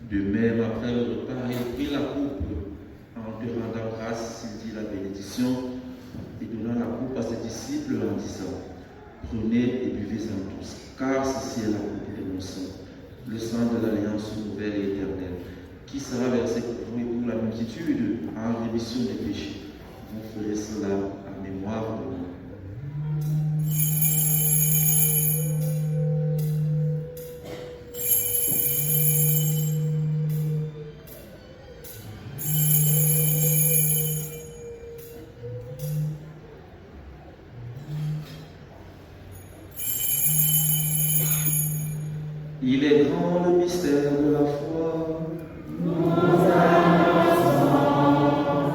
De même, après le repas, il prit la coupe. En te rendant grâce, il dit la bénédiction et donna la coupe à ses disciples en disant, prenez et buvez-en tous, car ceci est la coupe de mon sang, le sang de l'alliance nouvelle et éternelle, qui sera versé pour vous et pour la multitude en rémission des péchés. Vous ferez cela en mémoire de moi. Il est grand le mystère de la foi. Nous annonçons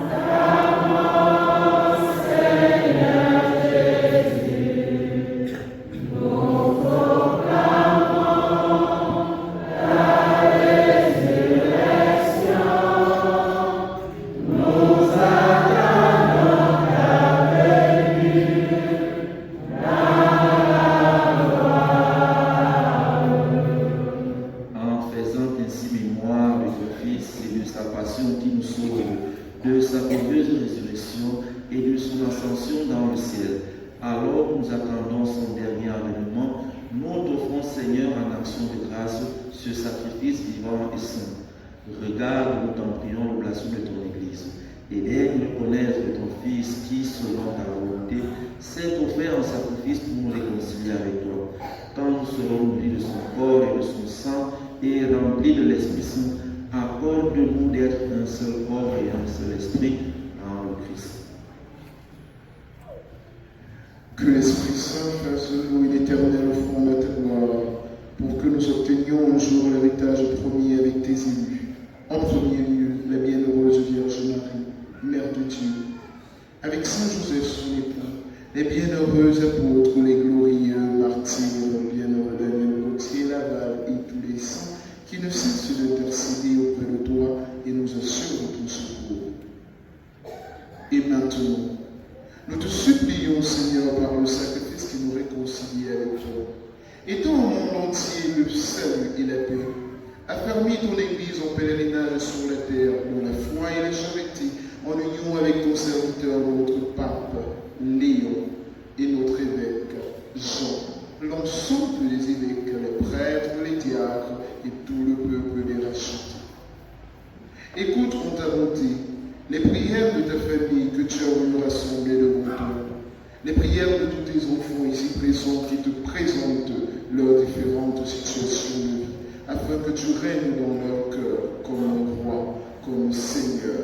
ta mort, Seigneur Jésus. Nous proclamons ta résurrection. Nous attendons ta venue. Qui nous sauve, de sa glorieuse résurrection et de son ascension dans le ciel. Alors nous attendons son dernier avènement, nous t'offrons Seigneur en action de grâce ce sacrifice vivant et saint. Regarde, nous t'en prions, l'oblation de ton Église, et aide-nous connaître ton Fils qui, selon ta volonté, s'est offert en sacrifice pour nous réconcilier avec toi. Quand nous serons nourris de son corps et de son sang et remplis de l'Esprit Saint, accorde-nous d'être un seul corps et un seul esprit en le Christ. Que l'Esprit Saint fasse de nous une éternelle offrande à ta gloire, pour que nous obtenions un jour l'héritage promis avec tes élus. En premier lieu, la bienheureuse Vierge Marie, Mère de Dieu, avec Saint Joseph son époux, les bienheureux apôtres, les glorieux martyrs, bienheureux Daniel Gauthier, Laval et tous les saints, qui ne cesse d'intercéder auprès de toi et nous assure de ton secours. Et maintenant, nous te supplions, Seigneur, par le sacrifice qui nous réconcilie avec toi. Étends au monde entier le salut et la paix. Affermis ton Église en pèlerinage sur la terre, dans la foi et la charité, en union avec ton serviteur, notre pape, Léon, et notre évêque, Jean, l'ensemble des évêques, les prêtres, les diacres et tout le peuple des rachetés. Écoute en ta bonté les prières de ta famille que tu as voulu rassembler devant toi, les prières de tous tes enfants ici présents qui te présentent leurs différentes situations de vie, afin que tu règnes dans leur cœur comme un roi, comme Seigneur,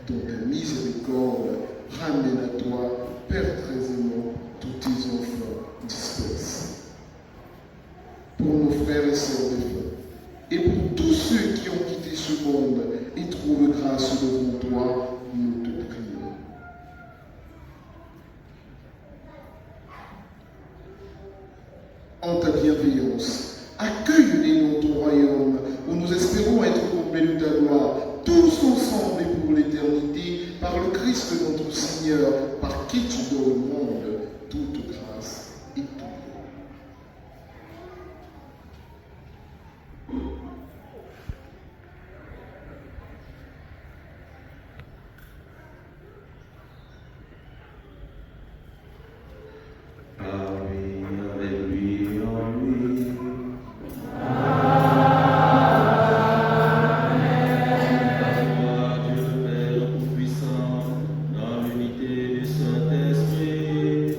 dont ta miséricorde ramène à toi, Père très aimant, tous tes enfants dispersés. Pour nos frères et sœurs de foi, et pour tous ceux qui ont quitté ce monde et trouvent grâce devant toi, nous te prions. En ta bienveillance, accueille-les dans ton royaume, où nous espérons être comblés de ta gloire, tous ensemble et pour l'éternité, par le Christ notre Seigneur, par qui tu donnes au monde toute grâce et tout bien. Dans l'unité du Saint-Esprit,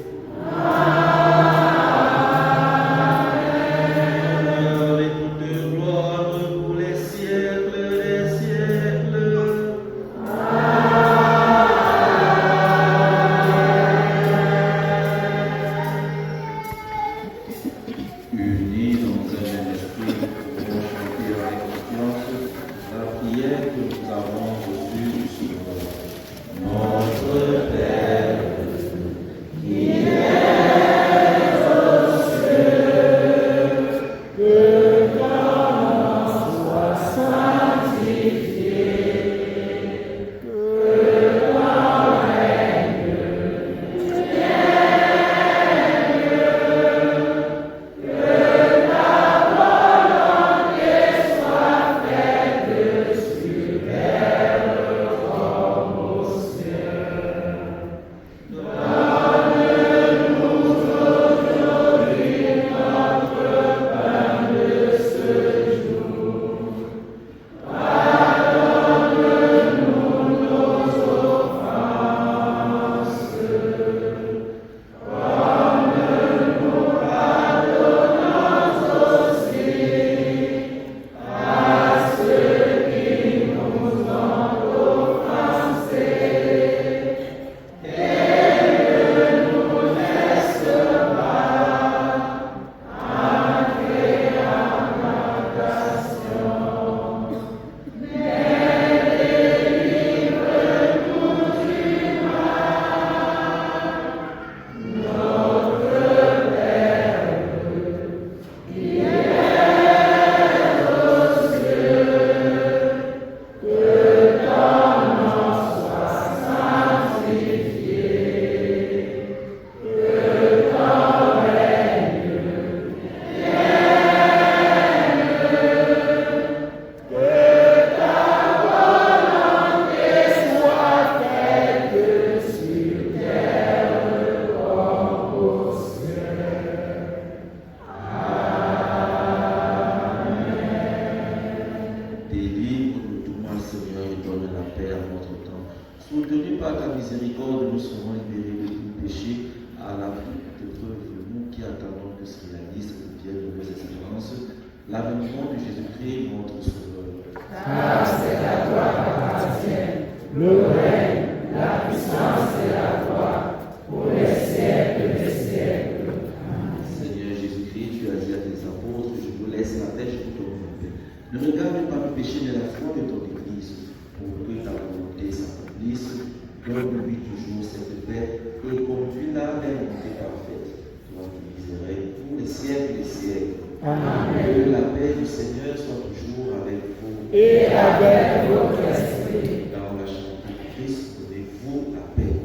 Unis dans un même esprit, nous pouvons chanter avec confiance la prière que nous avons reçue sur notre Père, qui est aux cieux, que ton nom soit sanctifié, que ton règne délivre-nous tout mal, Seigneur, et donne la paix à notre temps. Soutenus par ta miséricorde, nous serons libérés de tout péché à la toute épreuve, nous qui attendons que se réalise cette bienheureuse espérance, l'avènement de Jésus-Christ, notre Sauveur. Car c'est à toi qu'appartient le règne, la puissance et la gloire pour les siècles des siècles. Seigneur Jésus-Christ, tu as dit à tes apôtres, je vous laisse la paix, je vous donne la paix. Ne regarde pas le péché mais la foi de ton Église, pour que ta volonté s'accomplisse. Donne-lui toujours cette paix et conduis-la vers une paix parfaite. Toi qui viserais pour les siècles des siècles. Amen. Que la paix du Seigneur soit toujours avec vous. Et avec votre esprit. Dans la charité de Christ, donnez-vous la paix.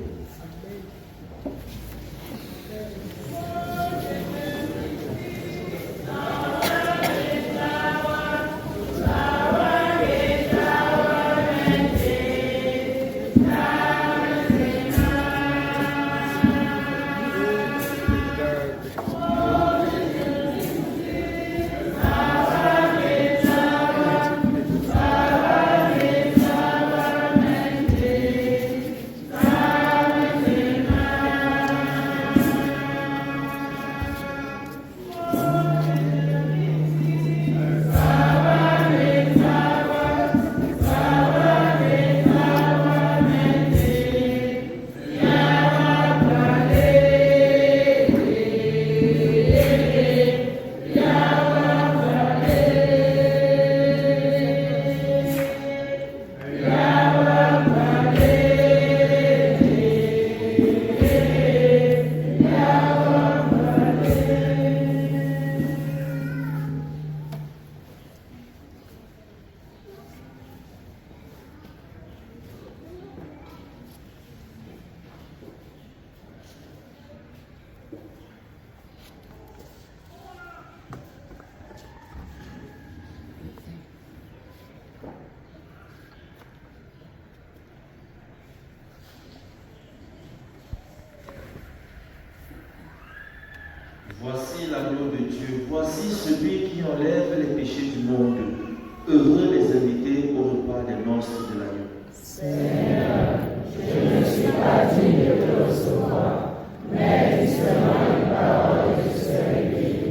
Voici l'agneau de Dieu, voici celui qui enlève les péchés du monde. Heureux les invités au repas des noces de l'agneau. Seigneur, je ne suis pas digne de te recevoir, mais dis seulement une parole et je serai guéri.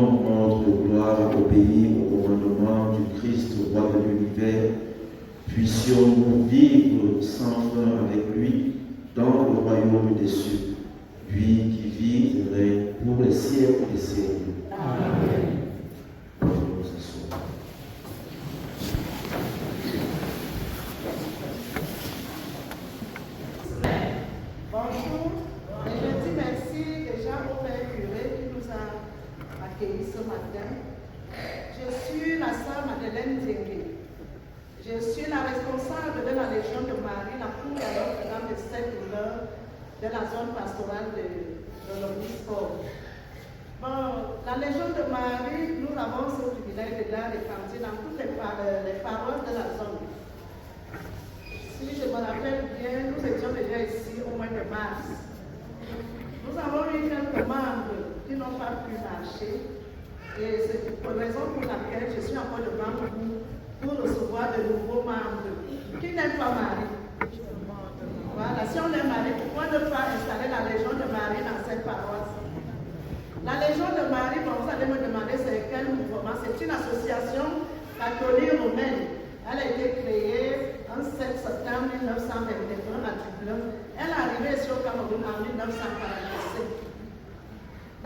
donne notre gloire et obéir au commandement du Christ, roi de l'univers, puissions-nous vivre sans fin avec lui dans le royaume des cieux, lui qui vit et règne pour les siècles des siècles. Amen. Bonjour, et je dis merci déjà au Père Curé qui nous a accueillis ce matin. Je suis la sœur Madeleine Diengue. Je suis la responsable de la Légion de Marie, la cour de Notre-Dame de Sept-Douleurs de la zone pastorale de l'Omnisport. Bon, la Légion de Marie, nous avons ce privilège de la répartir dans toutes les paroles de la zone. Si je me rappelle bien, nous étions déjà ici au mois de mars. Nous avons eu quelques membres qui n'ont pas pu marcher. Et c'est la raison pour laquelle je suis encore devant vous pour recevoir de nouveaux membres. Qui n'aiment pas Marie? Voilà, si on est Marie, pourquoi ne pas installer la Légion de Marie dans cette paroisse? La Légion de Marie, bon, vous allez me demander c'est quel mouvement. C'est une association catholique romaine. Elle a été créée le 7 septembre 1921 à Dublin. Elle est arrivée ici au Cameroun en 1947.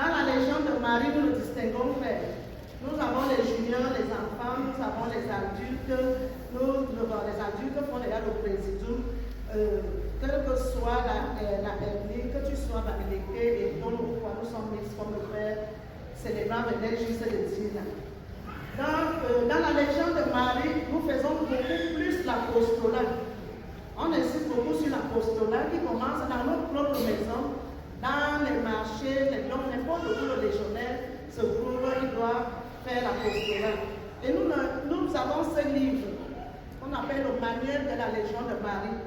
Dans la Légion de Marie, nous nous distinguons frères. Nous avons les juniors, les enfants, nous avons les adultes. Les adultes font déjà le présidium. Quelle que soit l'ethnie, que tu sois bamileke et dont nous sommes mixtes comme frères, célébrant le juste de Dina. Donc, dans la Légion de Marie, nous faisons beaucoup plus l'apostolat. On insiste beaucoup sur l'apostolat qui commence dans notre propre maison, dans les marchés, les dons, n'importe où le légionnaire se trouve, il doit faire l'apostolat. Et nous avons ce livre qu'on appelle le manuel de la Légion de Marie.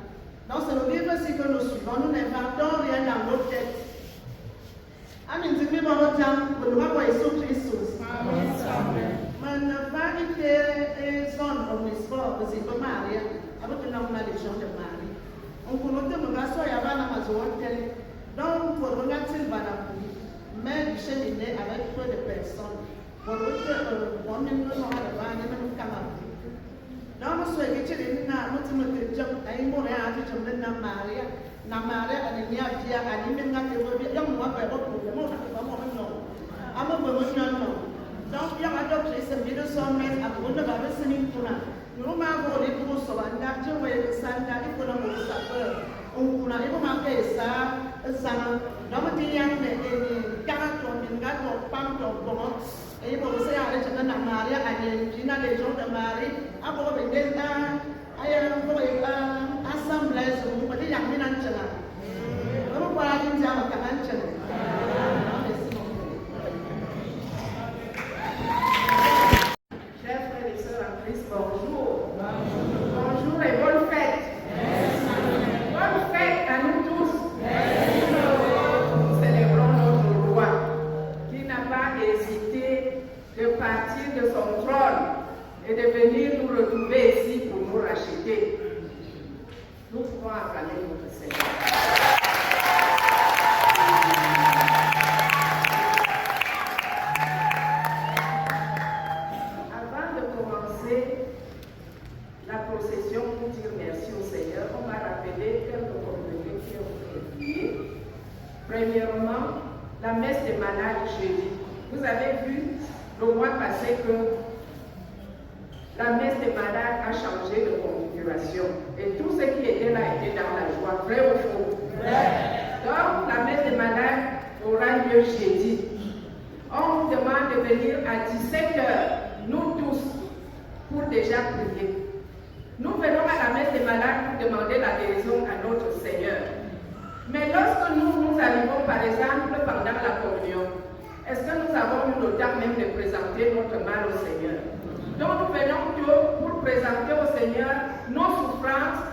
Donc, c'est le livre-ci que nous suivons. Nous n'inventons rien dans nos têtes. Amen. Mais ne pas être zone omnisport, c'est comme Maria, avec une Légion de Marie. On connaît le garçon et avant la majorité. Donc, pour regarder le Banapou, mais du cheminée avec peu de personnes. Pour on ne nous aura pas, même Cameroun. Donc, nous sommes dit que nous sommes à une moréa, nous sommes dans Maria. Na Maria, elle est bien, elle est bien, elle est bien, donc, il y a d'autres qui sont venus sur mes abonnés de la Vessie Puna. Nous m'avons dit pour ce mandat, je vais s'en pour le sapeur. On a remarqué ça, dans le client, les 40 pommes, et pour vous dire, avec la Maria, avec Gina, les gens de Marie, à pour le destin, à assemblée, vous pouvez y amener un chien. Vous pouvez aller dire un chien. Chers frères et sœurs en Christ, bonjour. Bonjour et bonne fête. Bonne fête à nous tous. Nous célébrons notre roi qui n'a pas hésité de partir de son trône et de venir nous retrouver ici pour nous racheter. Nous pouvons acclamer notre Seigneur. La procession pour dire merci au Seigneur, on m'a rappelé quelques communautés qui ont été oubliées. Premièrement, la messe des malades jeudi. Vous avez vu le mois passé que la messe des malades a changé de configuration. Et tous ceux qui étaient là étaient dans la joie, vrai ou faux? Donc, la messe des malades aura lieu jeudi. On nous demande de venir à 17h, nous tous, pour déjà prier. Nous venons à la messe des malades pour demander la guérison à notre Seigneur. Mais lorsque nous arrivons, par exemple, pendant la communion, est-ce que nous avons eu le temps même de présenter notre mal au Seigneur? Donc nous venons pour présenter au Seigneur nos souffrances,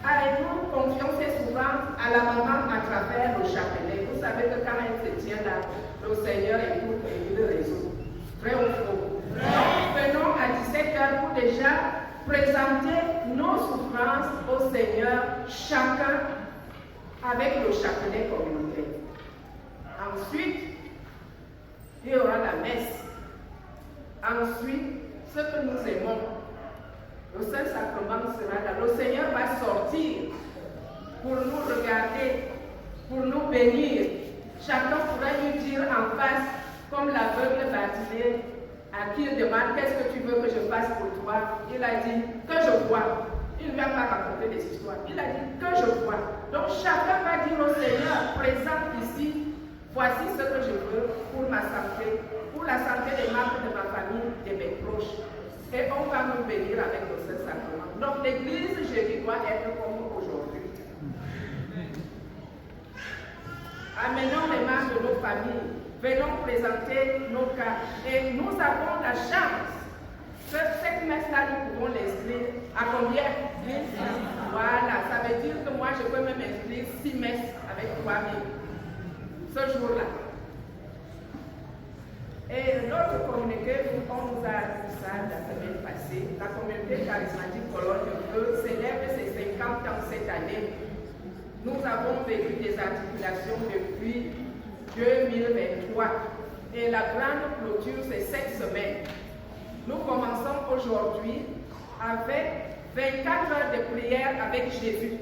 et nous confions ces souffrances à la maman à travers le chapelet. Vous savez que quand elle se tient là, le Seigneur écoute et il le résout. Vrai ou faux? Donc nous venons à 17h pour déjà présenter nos souffrances au Seigneur, chacun avec le chapelet communautaire. Ensuite, il y aura la messe Ensuite, ce que nous aimons, le Saint-Sacrement sera là. Le Seigneur va sortir pour nous regarder, pour nous bénir. Chacun pourra lui dire en face, comme l'aveugle Bartimée, à qui il demande qu'est-ce que tu veux que je fasse pour toi. Il a dit que je vois. Il ne lui a pas raconté des histoires. Il a dit que je vois. Donc chacun va dire au Seigneur, présente ici, voici ce que je veux pour ma santé, pour la santé des membres de ma famille, de mes proches. Et on va nous bénir avec le Saint-Sacrement. Donc l'église jeudi doit être comme aujourd'hui. Amenons les membres de nos familles, venons présenter nos cas. Et nous avons la chance que cette messe-là, nous pouvons l'inscrire à combien? 10 000. Voilà, ça veut dire que moi, je peux même inscrire 6 messes avec 3 000 ce jour-là. Et notre communauté, on nous a dit ça la semaine passée, la communauté charismatique Cologne célèbre ses 50 ans cette année. Nous avons vécu des articulations depuis 2023 et la grande clôture c'est cette semaine. Nous commençons aujourd'hui avec 24 heures de prière avec Jésus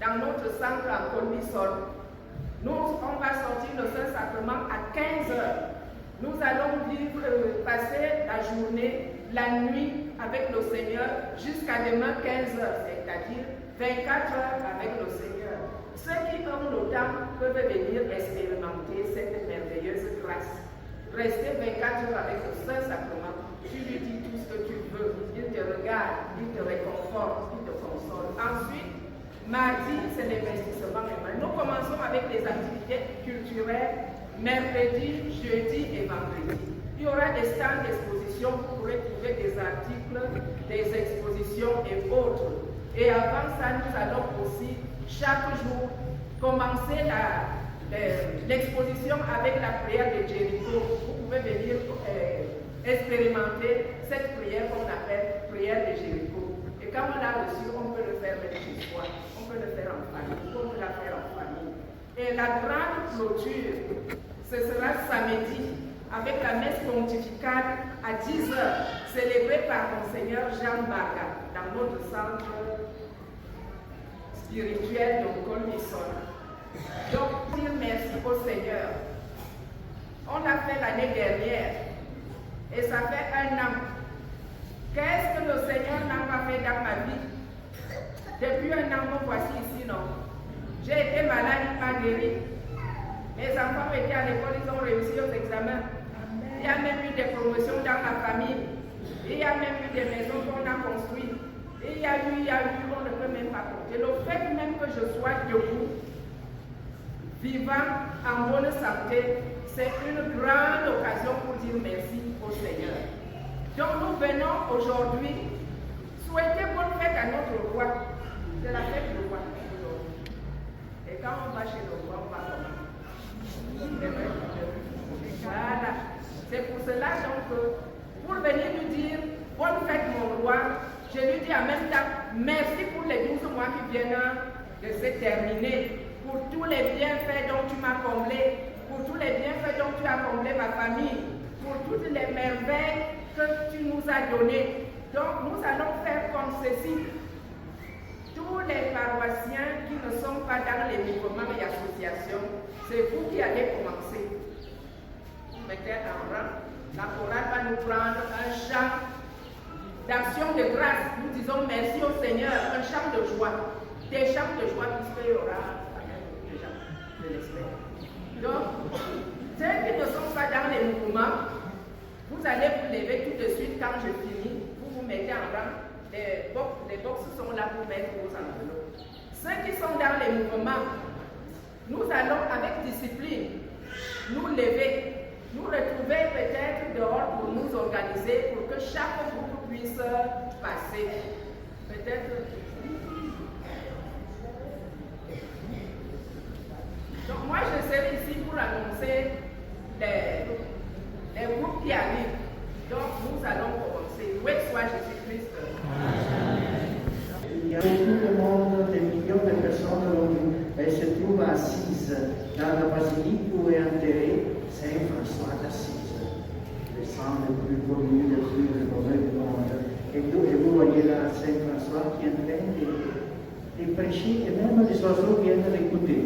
dans notre centre à Colmisol. On va sortir le Saint-Sacrement à 15 heures. Nous allons passer la journée, la nuit avec le Seigneur jusqu'à demain 15 heures, c'est-à-dire 24 heures avec le Seigneur. Ceux qui ont le temps peuvent venir expérimenter cette merveilleuse grâce. Rester 24 heures avec le Saint-Sacrement, tu lui dis tout ce que tu veux, il te regarde, il te réconforte, il te console. Ensuite, mardi, c'est l'investissement humain. Nous commençons avec les activités culturelles, mercredi, jeudi et vendredi. Il y aura des stands d'exposition, vous pourrez trouver des articles, des expositions et autres. Et avant ça, nous allons aussi chaque jour commencer l'exposition avec la prière de Jéricho. Vous pouvez venir expérimenter cette prière qu'on appelle prière de Jéricho. Et quand on l'a reçu, on peut le faire même chez soi. On peut le faire en famille. On peut la faire en famille. Et la grande clôture, ce sera samedi avec la messe pontificale à 10 heures, célébrée par Monseigneur Jean Barga dans notre centre spirituel de Colmisol. Donc, dire merci au Seigneur. On l'a fait l'année dernière et ça fait 1 an. Qu'est-ce que le Seigneur n'a pas fait dans ma vie? Depuis 1 an, me voici ici, non? J'ai été malade, il m'a guéri. Mes enfants étaient à l'école, ils ont réussi aux examens. Il y a même eu des promotions dans ma famille. Il y a même eu des maisons qu'on a construites. Il y a eu, on ne peut même pas compter. Le fait même que je sois debout, vivant, en bonne santé, c'est une grande occasion pour dire merci au Seigneur. Donc nous venons aujourd'hui souhaiter bonne fête à notre roi. C'est la fête du roi aujourd'hui. Et quand on va chez le roi, on va comment? Voilà. C'est pour cela donc pour venir lui dire bonne fête mon roi, je lui dis en même temps merci pour les 12 mois qui viennent de se terminer, pour tous les bienfaits dont tu m'as comblé, pour tous les bienfaits dont tu as comblé ma famille, pour toutes les merveilles que tu nous as données. Donc nous allons faire comme ceci. Tous les paroissiens qui ne sont pas dans les mouvements et associations, c'est vous qui allez commencer. Vous mettez en rang. La chorale va nous prendre un chant d'action de grâce. Nous disons merci au Seigneur, un chant de joie. Des chants de joie, puisqu'il y aura des gens, je l'espère. Donc, ceux qui ne sont pas dans les mouvements, vous allez vous lever tout de suite quand je finis. Vous vous mettez en rang. Les boxes sont là pour mettre vos enveloppes. Ceux qui sont dans les mouvements, nous allons avec discipline nous lever, nous retrouver peut-être dehors pour nous organiser, pour que chaque groupe puisse passer. Peut-être. Donc moi je serai ici pour annoncer les groupes qui arrivent. Donc nous allons commencer. Loué soit Jésus-Christ. Il y a beaucoup de monde, des millions de personnes, elles se trouvent assises dans la basilique où est enterré Saint François d'Assise, les sangs les plus connus, les plus mauvais du monde. Et vous voyez là Saint François qui est en train de prêcher, et même les oiseaux viennent l'écouter.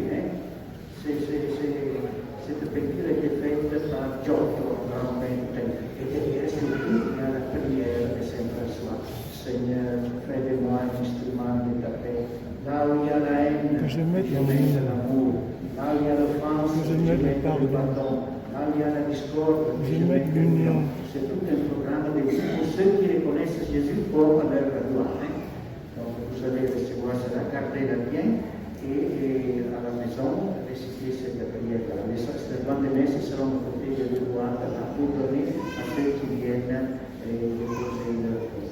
Cette peinture a été faite par Giotto, normalmente, et derrière surtout il y a la prière de Saint François. Seigneur, fais de moi un instrument de ta paix. Là où il y a la haine, je mets l'amour. Là où il y a l'offense, je mets le pardon. Là où il y a la discorde, je mets l'union. C'est tout un programme de vie pour ceux qui reconnaissent Jésus comme leur roi. Donc vous allez recevoir cela, gardez-la bien et à la maison, récitez cette prière. Les servants de messe seront côté de droite pour donner à ceux qui viennent déposer leur foi.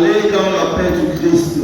Allez dans la paix du Christ.